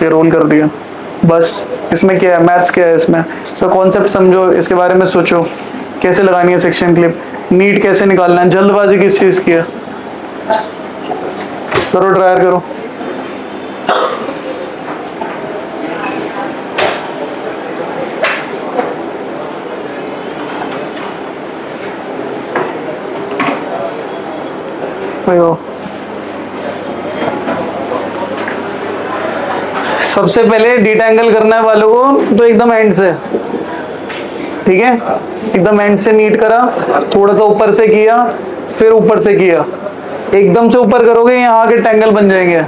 ये रोल कर दिया, बस। इसमें क्या है, मैथ्स क्या है इसमें? सब कॉन्सेप्ट समझो, इसके बारे में सोचो, कैसे लगानी है सेक्शन क्लिप, नीट कैसे निकालना है, जल्दबाजी किस चीज की है। करो, ड्रायर करो। सबसे पहले डिटैंगल करना है वालों को, तो एकदम एंड से, ठीक है, एकदम एंड से नीट करा, थोड़ा सा ऊपर से किया, फिर ऊपर से किया। एकदम से ऊपर करोगे यहाँ के टैंगल बन जाएंगे,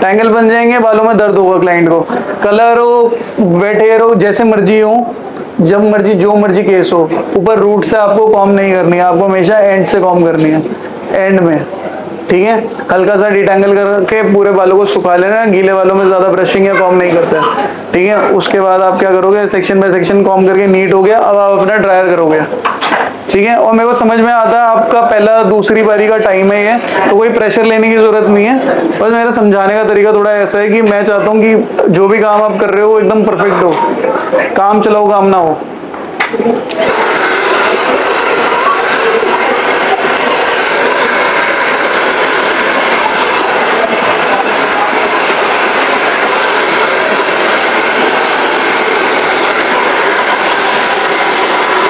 टैंगल बन जाएंगे, बालों में दर्द होगा क्लाइंट को। कलर हो, वेट हेयर हो, जैसे मर्जी हो, जब मर्जी जो मर्जी केस हो, ऊपर रूट से आपको कॉम नहीं करनी है, आपको हमेशा एंड से कॉम करनी है, एंड में, ठीक है। हल्का सा डिटैंगल करके पूरे बालों को सुखा लेना, गीले बालों में ज्यादा ब्रशिंग या कॉम नहीं करते, ठीक है। उसके बाद आप क्या करोगे, सेक्शन बाय सेक्शन कॉम करके नीट हो गया। अब आप अपना ड्रायर करोगे, ठीक है। और मेरे को समझ में आता है आपका पहला दूसरी बारी का टाइम है ये, तो कोई प्रेशर लेने की जरूरत नहीं है। बस मेरा समझाने का तरीका थोड़ा ऐसा है कि मैं चाहता हूँ कि जो भी काम आप कर रहे हो वो एकदम परफेक्ट हो, काम चलाओ काम ना हो।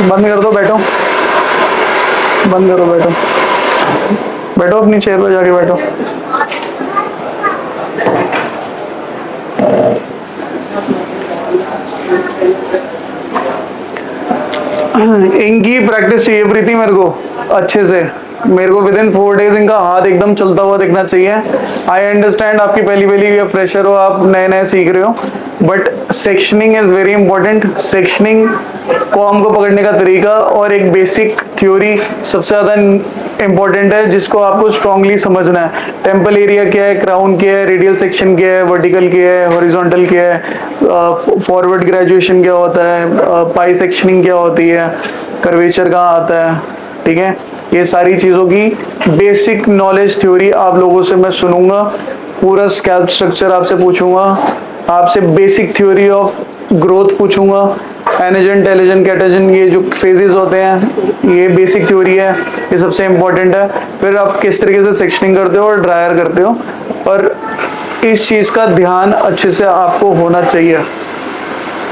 बंद कर दो, बैठो, बंद करो, बैठो, बैठो अपनी चेयर पर जाके बैठो। इनकी प्रैक्टिस चाहिए प्रीति मेरे को अच्छे से, मेरे को विद इन 4 डेज इनका हाथ एकदम चलता हुआ दिखना चाहिए। आई अंडरस्टैंड आपकी पहली पहली फ्रेशर हो, आप नए नए सीख रहे हो, but sectioning is very important. Sectioning com को पकड़ने का तरीका और एक बेसिक थ्योरी सबसे ज्यादा इंपॉर्टेंट है, जिसको आपको स्ट्रांगली समझना है। टेम्पल एरिया क्या है, क्राउन क्या है, रेडियल सेक्शन क्या है, वर्टिकल क्या है, हॉरिजॉन्टल क्या है, फॉरवर्ड ग्रेजुएशन क्या होता है, पाई सेक्शनिंग क्या होती है, कर्वेचर कहाँ आता है, ठीक है। ये सारी चीजों की बेसिक नॉलेज थ्योरी आप लोगों से मैं सुनूंगा, पूरा स्कैल्प स्ट्रक्चर आपसे पूछूंगा, आपसे बेसिक थ्योरी ऑफ ग्रोथ पूछूंगा, एनेजन, टेलेजन, कैटेजन, ये जो फेजेस होते हैं, ये बेसिक थ्योरी है, ये सबसे इंपॉर्टेंट है। फिर आप किस तरीके से सेक्शनिंग करते हो और ड्रायर करते हो, और इस चीज़ का ध्यान अच्छे से आपको होना चाहिए,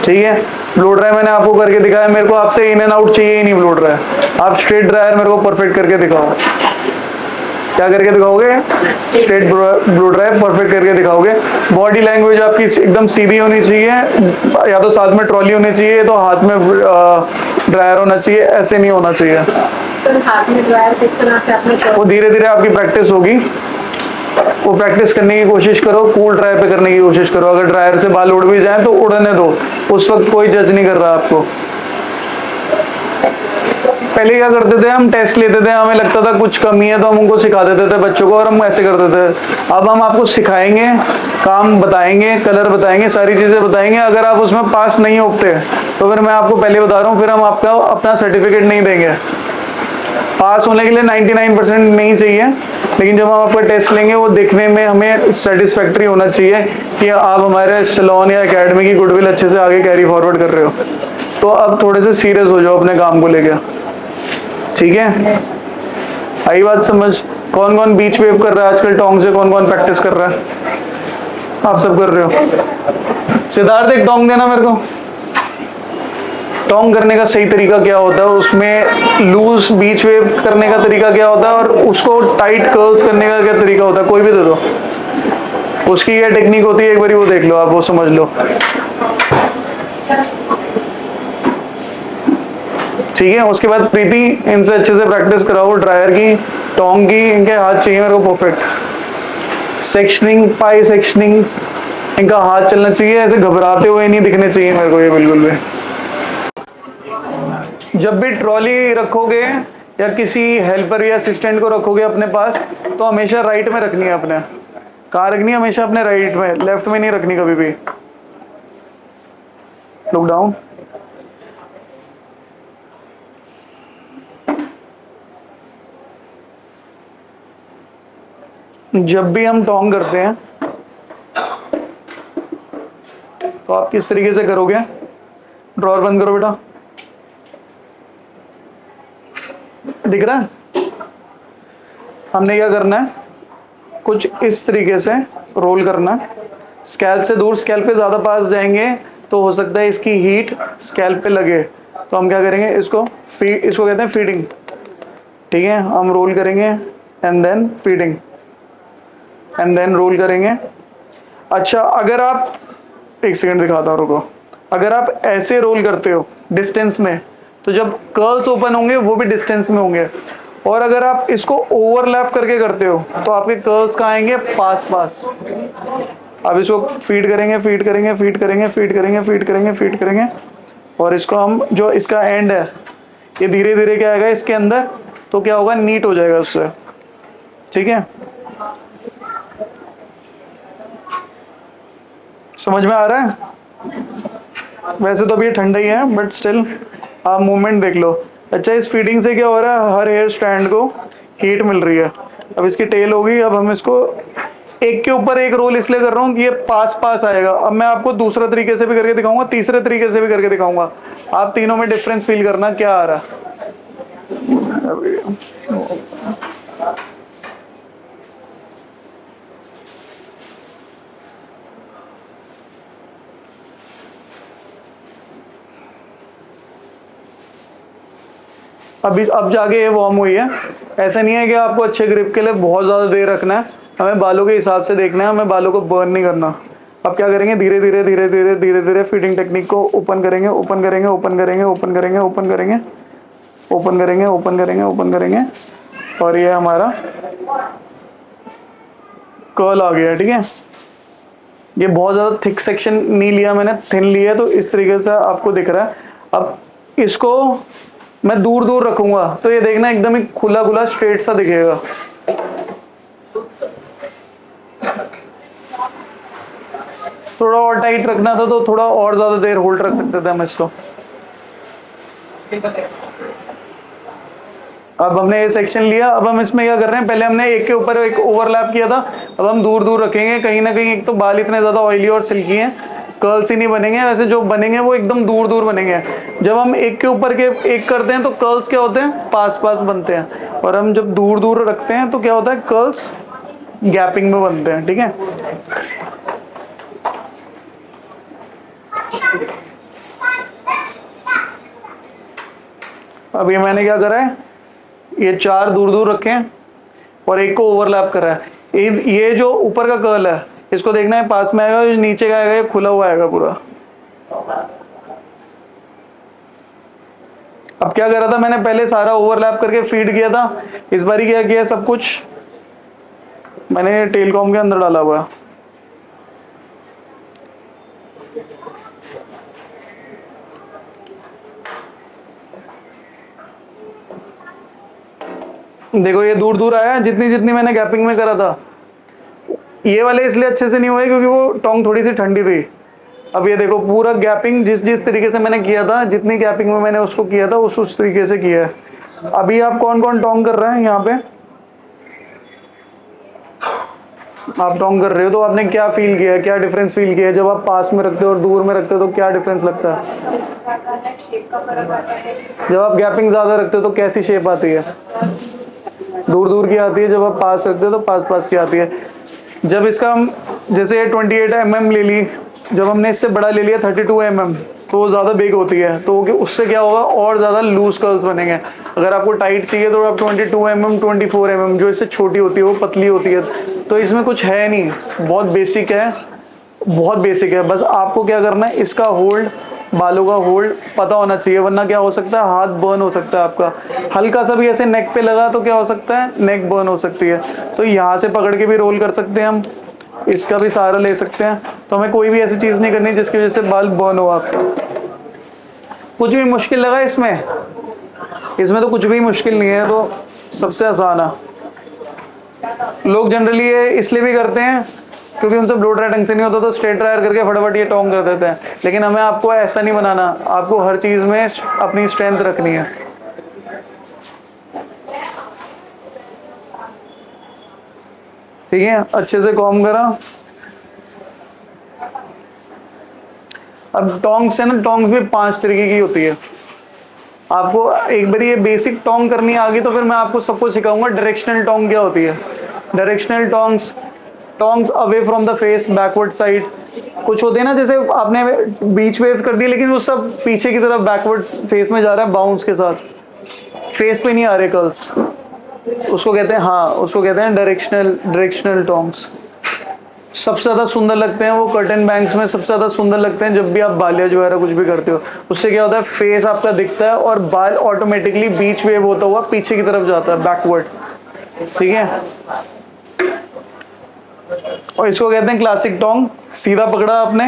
ठीक है। ब्लो ड्राई मैंने आपको करके दिखाया, मेरे को आपसे इन एंड आउट चाहिए ही नहीं ब्लो ड्राई, आप स्ट्रेट ड्रायर मेरे को परफेक्ट करके दिखाओ। क्या करके दिखाओगे? स्ट्रेट ब्लो ड्राई परफेक्ट करके दिखाओगे। बॉडी लैंग्वेज आपकी एकदम सीधी होनी चाहिए, या तो साथ में ट्रॉली होनी चाहिए, तो हाथ में ड्रायर होना चाहिए, ऐसे नहीं होना चाहिए। सर हाथ में ड्रायर किस तरह से आपने वो धीरे धीरे आपकी प्रैक्टिस होगी, वो प्रैक्टिस करने की कोशिश करो, कूल ड्राई पे करने की कोशिश करो। अगर ड्रायर से बाल उड़ भी जाए तो उड़ने दो, उस वक्त कोई जज नहीं कर रहा आपको। पहले क्या करते थे, हम टेस्ट लेते थे, हमें लगता था कुछ कमी है तो हम उनको सिखा देते थे बच्चों को, और हम ऐसे करते थे। अब हम आपको सिखाएंगे, काम बताएंगे, कलर बताएंगे, सारी चीजें बताएंगे। अगर आप उसमें पास नहीं होते तो फिर मैं आपको पहले बता रहा हूँ, फिर हम आपका अपना सर्टिफिकेट नहीं देंगे। पास होने के लिए 99% नहीं चाहिए, लेकिन जब हम आपका टेस्ट लेंगे वो देखने में हमें सेटिस्फैक्ट्री होना चाहिए कि आप हमारे सैलून या एकेडमी की गुडविल अच्छे से आगे कैरी फॉरवर्ड कर रहे हो। तो अब थोड़े से सीरियस हो जाओ अपने काम को लेकर, ठीक है। आई बात समझ? कौन कौन बीच वेव कर रहा है आजकल टोंग से, कौन कौन प्रैक्टिस कर रहा है? आप सब कर रहे हो। सिद्धार्थ एक टोंग देना मेरे को। टोंग करने का सही तरीका क्या होता है, उसमें लूज बीच वेव करने का तरीका क्या होता है, और उसको टाइट कर्ल्स करने का क्या तरीका होता है, कोई भी दे दो। उसकी क्या टेक्निक होती है, एक बार वो देख लो, आप वो समझ लो, ठीक है। उसके बाद प्रीति इनसे अच्छे से प्रैक्टिस कराओ, ड्रायर की, टोंग की, इनके हाथ चाहिए मेरे को परफेक्ट। सेक्शनिंग, पाई सेक्शनिंग, इनका हाथ चलना चाहिए, ऐसे घबराते हुए नहीं दिखने चाहिए मेरे को ये बिल्कुल भी। जब भी ट्रॉली रखोगे या किसी हेल्पर या असिस्टेंट को रखोगे अपने पास, तो हमेशा राइट में रखनी है अपने। कहाँ रखनी है? हमेशा अपने राइट में, लेफ्ट में नहीं रखनी कभी भी। Look down. जब भी हम टोंग करते हैं तो आप किस तरीके से करोगे? ड्रॉअर बंद करो बेटा, दिख रहा है? हमने क्या करना है, कुछ इस तरीके से रोल करना है, स्कैल्प से दूर। स्कैल्प पे ज्यादा पास जाएंगे तो हो सकता है इसकी हीट स्कैल्प पे लगे, तो हम क्या करेंगे, इसको कहते हैं फीडिंग, ठीक है। हम रोल करेंगे and then feeding, and then roll करेंगे। अच्छा, अगर आप एक सेकंड दिखाता हूँ, रुको। अगर आप ऐसे रोल करते हो डिस्टेंस में, तो जब कर्ल्स ओपन होंगे वो भी डिस्टेंस में होंगे, और अगर आप इसको ओवरलैप करके करते हो तो आपके कर्ल्स कहाँ आएंगे? पास पास। अब इसको फीड करेंगे, फीड करेंगे, फीड करेंगे, फीड करेंगे, फीड करेंगे, फीड करेंगे, और इसको हम, जो इसका एंड है, ये धीरे धीरे क्या आएगा इसके अंदर, तो क्या होगा, नीट हो जाएगा उससे, ठीक है। समझ में आ रहा है? वैसे तो अभी ठंडा ही है, बट स्टिल आप मूवमेंट देख लो। अच्छा, इस फीडिंग से क्या हो रहा है, हर हेयर स्टैंड को हीट मिल रही है। अब इसकी टेल होगी, अब हम इसको एक के ऊपर एक रोल इसलिए कर रहा हूँ कि ये पास पास आएगा। अब मैं आपको दूसरा तरीके से भी करके दिखाऊंगा, तीसरे तरीके से भी करके दिखाऊंगा, आप तीनों में डिफरेंस फील करना क्या आ रहा है। अब जाके ये वार्म हुई है। ऐसा नहीं है कि आपको अच्छे ग्रिप के लिए बहुत ज़्यादा देर रखना है, हमें बालों के हिसाब से देखना है, हमें बालों को बर्न नहीं करना। अब क्या करेंगे, धीरे धीरे धीरे धीरे धीरे धीरे फीडिंग टेक्निक को ओपन करेंगे, ओपन करेंगे, ओपन करेंगे, ओपन करेंगे, ओपन करेंगे, ओपन करेंगे, ओपन करेंगे, ओपन करेंगे, और ये हमारा कर्ल आ गया, ठीक है। ये बहुत ज़्यादा थिक सेक्शन नहीं लिया मैंने, थिन लिया, तो इस तरीके से आपको दिख रहा है। अब इसको मैं दूर दूर रखूंगा तो ये देखना एकदम ही खुला खुला स्ट्रेट सा दिखेगा। थोड़ा और टाइट रखना था तो थोड़ा और ज्यादा देर होल्ड रख सकते थे हम इसको। अब हमने ये सेक्शन लिया, अब हम इसमें क्या कर रहे हैं, पहले हमने एक के ऊपर एक ओवरलैप किया था, अब हम दूर दूर रखेंगे। कहीं ना कहीं एक तो बाल इतने ज्यादा ऑयली और सिल्की हैं, कर्ल्स ही नहीं बनेंगे, वैसे जो बनेंगे वो एकदम दूर दूर बनेंगे। जब हम एक के ऊपर के एक करते हैं तो कर्ल्स क्या होते हैं, पास पास बनते हैं, और हम जब दूर दूर रखते हैं तो क्या होता है, कर्ल्स गैपिंग में बनते हैं, ठीक है। अभी मैंने क्या करा है, ये 4 दूर दूर रखे हैं और एक को ओवरलैप करा है। ये जो ऊपर का कर्ल है इसको देखना है पास में आएगा, जो नीचे का आएगा ये खुला हुआ आएगा पूरा। अब क्या करा था मैंने, पहले सारा ओवरलैप करके फीड किया था, इस बारी क्या किया, सब कुछ मैंने टेल कॉम के अंदर डाला हुआ है। देखो ये दूर दूर आया, जितनी जितनी मैंने गैपिंग में करा था। ये वाले इसलिए अच्छे से नहीं हुए क्योंकि वो टोंग थोड़ी सी ठंडी थी। अब ये देखो पूरा गैपिंग जिस तरीके से मैंने किया था, जितनी गैपिंग में मैंने उसको किया था उस तरीके से किया है। अभी आप कौन कौन टोंग कर रहे हैं यहाँ पे, आप टोंग कर रहे हो तो आपने क्या फील किया है, क्या डिफरेंस फील किया है? जब आप पास में रखते हो और दूर में रखते हो तो क्या डिफरेंस लगता है? जब आप गैपिंग ज्यादा रखते हो तो कैसी शेप आती है? दूर दूर की आती है। जब आप पास रखते हो तो पास पास की आती है। जब इसका हम जैसे 28 mm ले ली, जब हमने इससे बड़ा ले लिया 32 mm, तो वो ज़्यादा बिग होती है, तो उससे क्या होगा, और ज़्यादा लूज कर्ल्स बनेंगे। अगर आपको टाइट चाहिए तो आप 22 mm 24 mm, जो इससे छोटी होती है वो पतली होती है। तो इसमें कुछ है नहीं, बहुत बेसिक है, बहुत बेसिक है। बस आपको क्या करना है, इसका होल्ड, बालों का होल्ड पता होना चाहिए, वरना क्या हो सकता है, हाथ बर्न हो सकता है आपका। हल्का सा भी ऐसे नेक पे लगा तो क्या हो सकता है, नेक बर्न हो सकती है। तो यहाँ से पकड़ के भी रोल कर सकते हैं हम, इसका भी सहारा ले सकते हैं। तो हमें कोई भी ऐसी चीज़ नहीं करनी जिसकी वजह से बाल बर्न हो आपका। कुछ भी मुश्किल लगा इसमें तो कुछ भी मुश्किल नहीं है, तो सबसे आसान है। लोग जनरली ये इसलिए भी करते हैं क्योंकि उनसे ब्लो ड्राई ढंग से नहीं होता, तो स्ट्रेट ड्रायर करके फटाफट ये टोंग कर देते हैं। लेकिन हमें आपको ऐसा नहीं बनाना, आपको हर चीज़ में अपनी स्ट्रेंथ रखनी है। ठीक है, अच्छे से कॉम्ब करा। अब टोंग्स है ना, टोंग्स भी 5 तरीके की होती है। आपको एक बार ये बेसिक टोंग करनी आ गई तो फिर मैं आपको सबको सिखाऊंगा डायरेक्शनल टोंग क्या होती है। Directional tongs away from the face, backward side. कुछ होते हैं ना, जैसे आपने बीच वेव कर दी लेकिन वो सब पीछे की तरफ बैकवर्ड फेस में जा रहा है बाउंस के साथ, फेस पे नहीं आ रहे कर्ल्स, उसको कहते हैं, हाँ उसको कहते हैं डायरेक्शनल टोंग्स। सबसे ज़्यादा सुंदर लगते हैं वो कर्टन बैंग्स में, सबसे ज़्यादा सुंदर लगते हैं जब भी आप बालियाज वगैरह कुछ भी करते हो। उससे क्या होता है, फेस आपका दिखता है और बाल ऑटोमेटिकली बीच वेव होता हुआ पीछे की तरफ जाता है, बैकवर्ड। ठीक है, और इसको कहते हैं क्लासिक टोंग। सीधा पकड़ा आपने,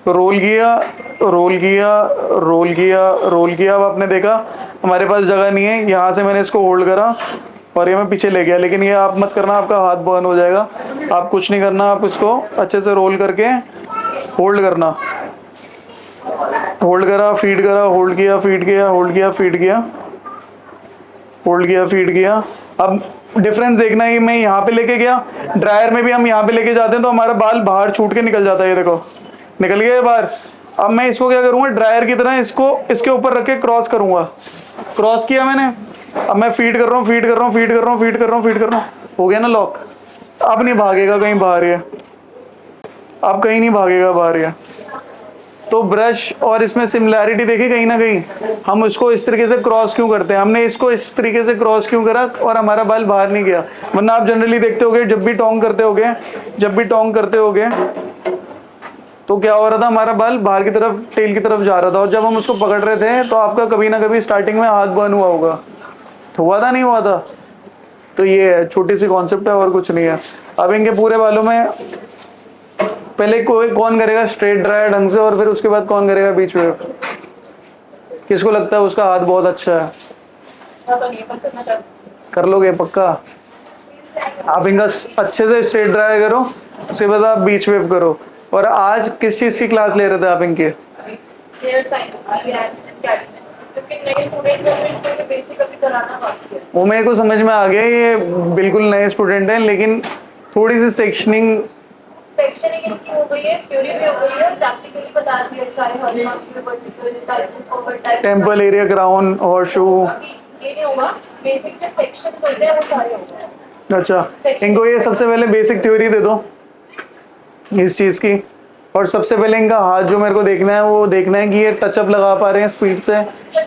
रोल किया रोल किया रोल किया रोल किया। अब आपने देखा हमारे पास जगह नहीं है, यहाँ से मैंने इसको होल्ड करा और ये मैं पीछे ले गया। लेकिन ये आप मत करना, आपका हाथ बर्न हो जाएगा। आप कुछ नहीं करना, आप इसको अच्छे से रोल करके होल्ड करना। होल्ड करा, फीड करा, होल्ड किया, फीड किया, होल्ड किया, फीड किया, होल्ड किया, फीड किया। अब डिफरेंस देखना ही, मैं यहाँ पे लेके गया, ड्रायर में भी हम यहाँ पे लेके जाते हैं तो हमारा बाल बाहर छूट के निकल जाता है। ये देखो निकल गया बाहर। अब मैं इसको क्या करूँगा, ड्रायर की तरह इसको इसके ऊपर रख के क्रॉस करूँगा। क्रॉस किया मैंने, अब मैं फीड कर रहा हूँ, फीड कर रहा हूँ, फीड कर रहा हूँ, फीड कर रहा हूँ, फीड कर रहा हूँ। हो गया ना लॉक। अब नहीं भागेगा कहीं बाहर, ये अब कहीं नहीं भागेगा बाहर ये। तो ब्रश और इसमें सिमिलैरिटी देखी कहीं ना कहीं। हम इसको इस तरीके से क्रॉस क्यों करते हैं, हमने इसको इस तरीके से क्रॉस क्यों करा और हमारा बाल बाहर नहीं गया। वरना आप जनरली देखते होगे जब भी टोंग करते होगे तो क्या हो रहा था, हमारा बाल बाहर की तरफ, टेल की तरफ जा रहा था। और जब हम उसको पकड़ रहे थे तो आपका कभी ना कभी स्टार्टिंग में हाथ बर्न हुआ होगा। तो हुआ था, नहीं हुआ था? तो ये छोटी सी कॉन्सेप्ट है और कुछ नहीं है। अब इनके पूरे बालों में पहले कौन करेगा स्ट्रेट ड्रायर ढंग से, और फिर उसके बाद कौन करेगा बीच वेव? किसको लगता है उसका हाथ बहुत अच्छा है? कर लोगे पक्का? आप इनका अच्छे से स्ट्रेट ड्रायर करो, उसके बाद आप बीच वेव करो। और आज किस चीज की क्लास ले रहे थे आप इनके? वो मेरे को समझ में आ गया, ये बिल्कुल नए स्टूडेंट हैं, लेकिन थोड़ी सी सेक्शनिंग इनकी हो गई है, थ्योरी भी हो गई है, प्रैक्टिकली बता दिए सारे टेम्पल एरिया, क्राउन, हॉर्सशू। ये नहीं होगा, बेसिक जो सेक्शन होते हैं वो सारे हो गए। अच्छा, इनको ये सबसे पहले बेसिक थ्योरी दे दो इस चीज की। और सबसे पहले इनका हाथ जो मेरे को देखना है वो देखना है कि ये टचअप लगा पा रहे हैं स्पीड से,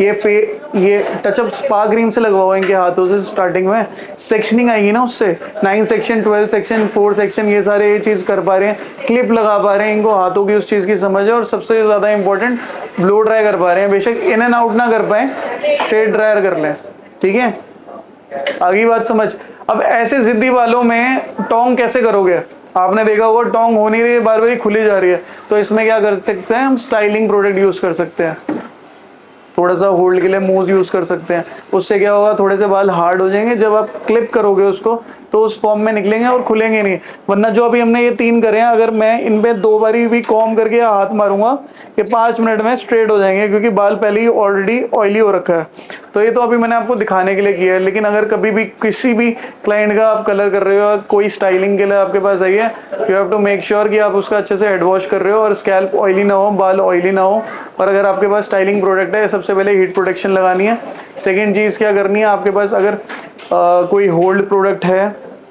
ये टचअप स्पा क्रीम से लगवा हुआ है इनके हाथों से स्टार्टिंग में, सेक्शनिंग आएगी ना उससे, 9 सेक्शन 12 सेक्शन 4 सेक्शन ये सारे ये चीज़ कर पा रहे हैं, क्लिप लगा पा रहे हैं, इनको हाथों की उस चीज़ की समझ है, और सबसे ज़्यादा इंपॉर्टेंट ब्लो ड्राई कर पा रहे हैं, बेशक इन एंड आउट ना कर पाए स्ट्रेट ड्रायर कर लें, ठीक है। आगे बात समझ। अब ऐसे जिद्दी वालों में टोंग कैसे करोगे, आपने देखा होगा टोंग हो नहीं रही है, बार बार खुली जा रही है, तो इसमें क्या कर सकते हैं हम, स्टाइलिंग प्रोडक्ट यूज कर सकते हैं, थोड़ा सा होल्ड के लिए मूव यूज कर सकते हैं, उससे क्या होगा थोड़े से बाल हार्ड हो जाएंगे, जब आप क्लिप करोगे उसको तो उस फॉर्म में निकलेंगे और खुलेंगे नहीं। वरना जो अभी हमने ये 3 करे हैं, अगर मैं इन पे 2 बारी भी कॉम्ब करके हाथ मारूंगा ये 5 मिनट में स्ट्रेट हो जाएंगे, क्योंकि बाल पहले ही ऑलरेडी ऑयली हो रखा है। तो ये तो अभी मैंने आपको दिखाने के लिए किया है, लेकिन अगर कभी भी किसी भी क्लाइंट का आप कलर कर रहे हो, कोई स्टाइलिंग के लिए आपके पास आई है, you have to make sure कि आप उसका अच्छे से हेड वॉश कर रहे हो और स्कैल्प ऑयली ना हो, बाल ऑयली ना हो। और अगर आपके पास स्टाइलिंग प्रोडक्ट है, सबसे पहले हीट प्रोटेक्शन लगानी है। सेकेंड चीज़ क्या करनी है, आपके पास अगर कोई होल्ड प्रोडक्ट है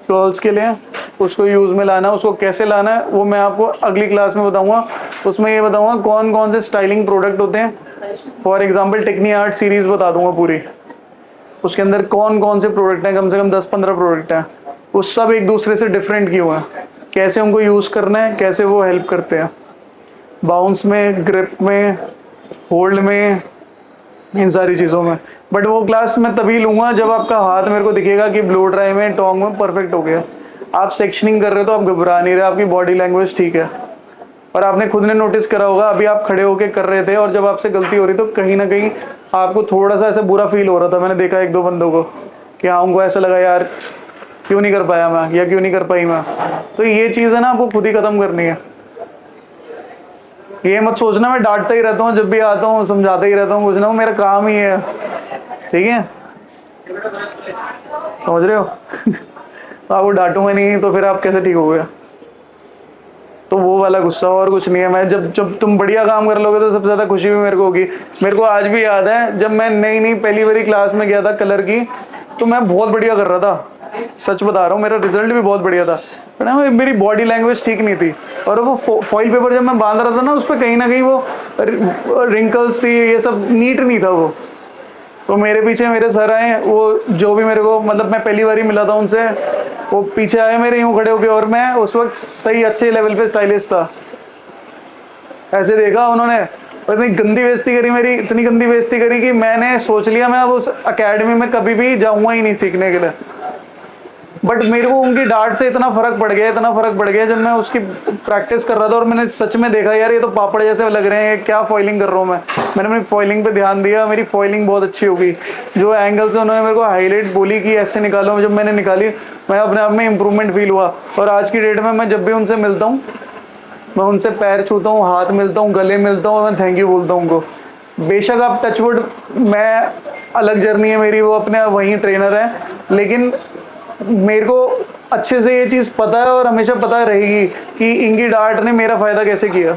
कर्ल्स के लिए, उसको यूज़ में लाना है, उसको कैसे लाना है वो मैं आपको अगली क्लास में बताऊंगा। उसमें ये बताऊंगा कौन कौन से स्टाइलिंग प्रोडक्ट होते हैं। फॉर एग्जांपल टेक्नी आर्ट सीरीज़ बता दूंगा पूरी, उसके अंदर कौन कौन से प्रोडक्ट हैं, कम से कम 10-15 प्रोडक्ट हैं, वो सब एक दूसरे से डिफरेंट क्यों हैं, कैसे उनको यूज़ करना है, कैसे वो हेल्प करते हैं बाउंस में, ग्रिप में, होल्ड में, इन सारी चीज़ों में। बट वो क्लास मैं तभी लूँगा जब आपका हाथ मेरे को दिखेगा कि ब्लो ड्राई में, टोंग में परफेक्ट हो गया। आप सेक्शनिंग कर रहे हो तो आप घबरा नहीं रहे, आपकी बॉडी लैंग्वेज ठीक है। और आपने खुद ने नोटिस करा होगा, अभी आप खड़े होके कर रहे थे और जब आपसे गलती हो रही तो कहीं ना कहीं आपको थोड़ा सा ऐसे बुरा फील हो रहा था। मैंने देखा 1-2 बंदों को कि हाँ उनको ऐसा लगा यार क्यों नहीं कर पाया मैं, या क्यों नहीं कर पाई मैं। तो ये चीज़ है ना आपको खुद ही ख़त्म करनी है। ये मत सोचना मैं डांटता ही रहता हूँ, जब भी आता हूँ समझाता ही रहता हूँ, कुछ ना, वो मेरा काम ही है, ठीक है, समझ रहे हो। आपको डांटूंगा नहीं तो फिर आप कैसे ठीक हो गए, तो वो वाला गुस्सा और कुछ नहीं है। मैं जब तुम बढ़िया काम कर लोगे तो सबसे ज़्यादा खुशी भी मेरे को होगी। मेरे को आज भी याद है जब मैं नई पहली बारी क्लास में गया था कलर की, तो मैं बहुत बढ़िया कर रहा था, सच बता रहा हूँ, मेरा रिजल्ट भी बहुत बढ़िया था, पर मेरी बॉडी लैंग्वेज ठीक नहीं थी। और वो फॉइल पेपर जब मैं बांध रहा था ना, उस पर कहीं ना कहीं वो रिंकल्स थी, ये सब नीट नहीं था वो। तो मेरे पीछे मेरे सर आए, वो जो भी मेरे को, मतलब मैं पहली बार ही मिला था उनसे, वो पीछे आए मेरे यूँ खड़े होके, और मैं उस वक्त सही अच्छे लेवल पे स्टाइलिश था। ऐसे देखा उन्होंने, इतनी गंदी बेइज्जती करी मेरी, इतनी गंदी बेइज्जती करी कि मैंने सोच लिया मैं अब उस अकेडमी में कभी भी जाऊँगा ही नहीं सीखने के लिए। बट मेरे को उनकी डांट से इतना फर्क पड़ गया जब मैं उसकी प्रैक्टिस कर रहा था, और मैंने सच में देखा यार ये तो पापड़ जैसे लग रहे हैं, क्या फॉइलिंग कर रहा हूँ मैंने अपनी फॉइलिंग पे ध्यान दिया, मेरी फॉइलिंग बहुत अच्छी हो गई। जो एंगल से उन्होंने मेरे को हाईलाइट बोली कि ऐसे निकालो, जब मैंने निकाली मैं अपने आप में इम्प्रूवमेंट फील हुआ। और आज की डेट में मैं जब भी उनसे मिलता हूँ, मैं उनसे पैर छूता हूँ, हाथ मिलता हूँ, गले मिलता हूँ, मैं थैंक यू बोलता हूँ उनको। बेशक आप टचवुड, मैं अलग जर्नी है मेरी, वो अपने वहीं ट्रेनर है, लेकिन मेरे को अच्छे से ये चीज़ पता है और हमेशा पता रहेगी कि इनकी डांट ने मेरा फ़ायदा कैसे किया,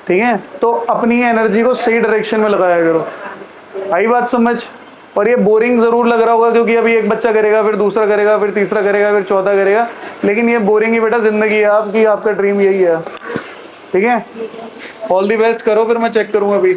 ठीक है। तो अपनी एनर्जी को सही डायरेक्शन में लगाया करो, आई बात समझ। और ये बोरिंग ज़रूर लग रहा होगा, क्योंकि अभी एक बच्चा करेगा, फिर दूसरा करेगा, फिर तीसरा करेगा, फिर चौथा करेगा, लेकिन ये बोरिंग ही बेटा ज़िंदगी है आपकी, आपका ड्रीम यही है, ठीक है। ऑल दी बेस्ट करो, फिर मैं चेक करूँगा अभी।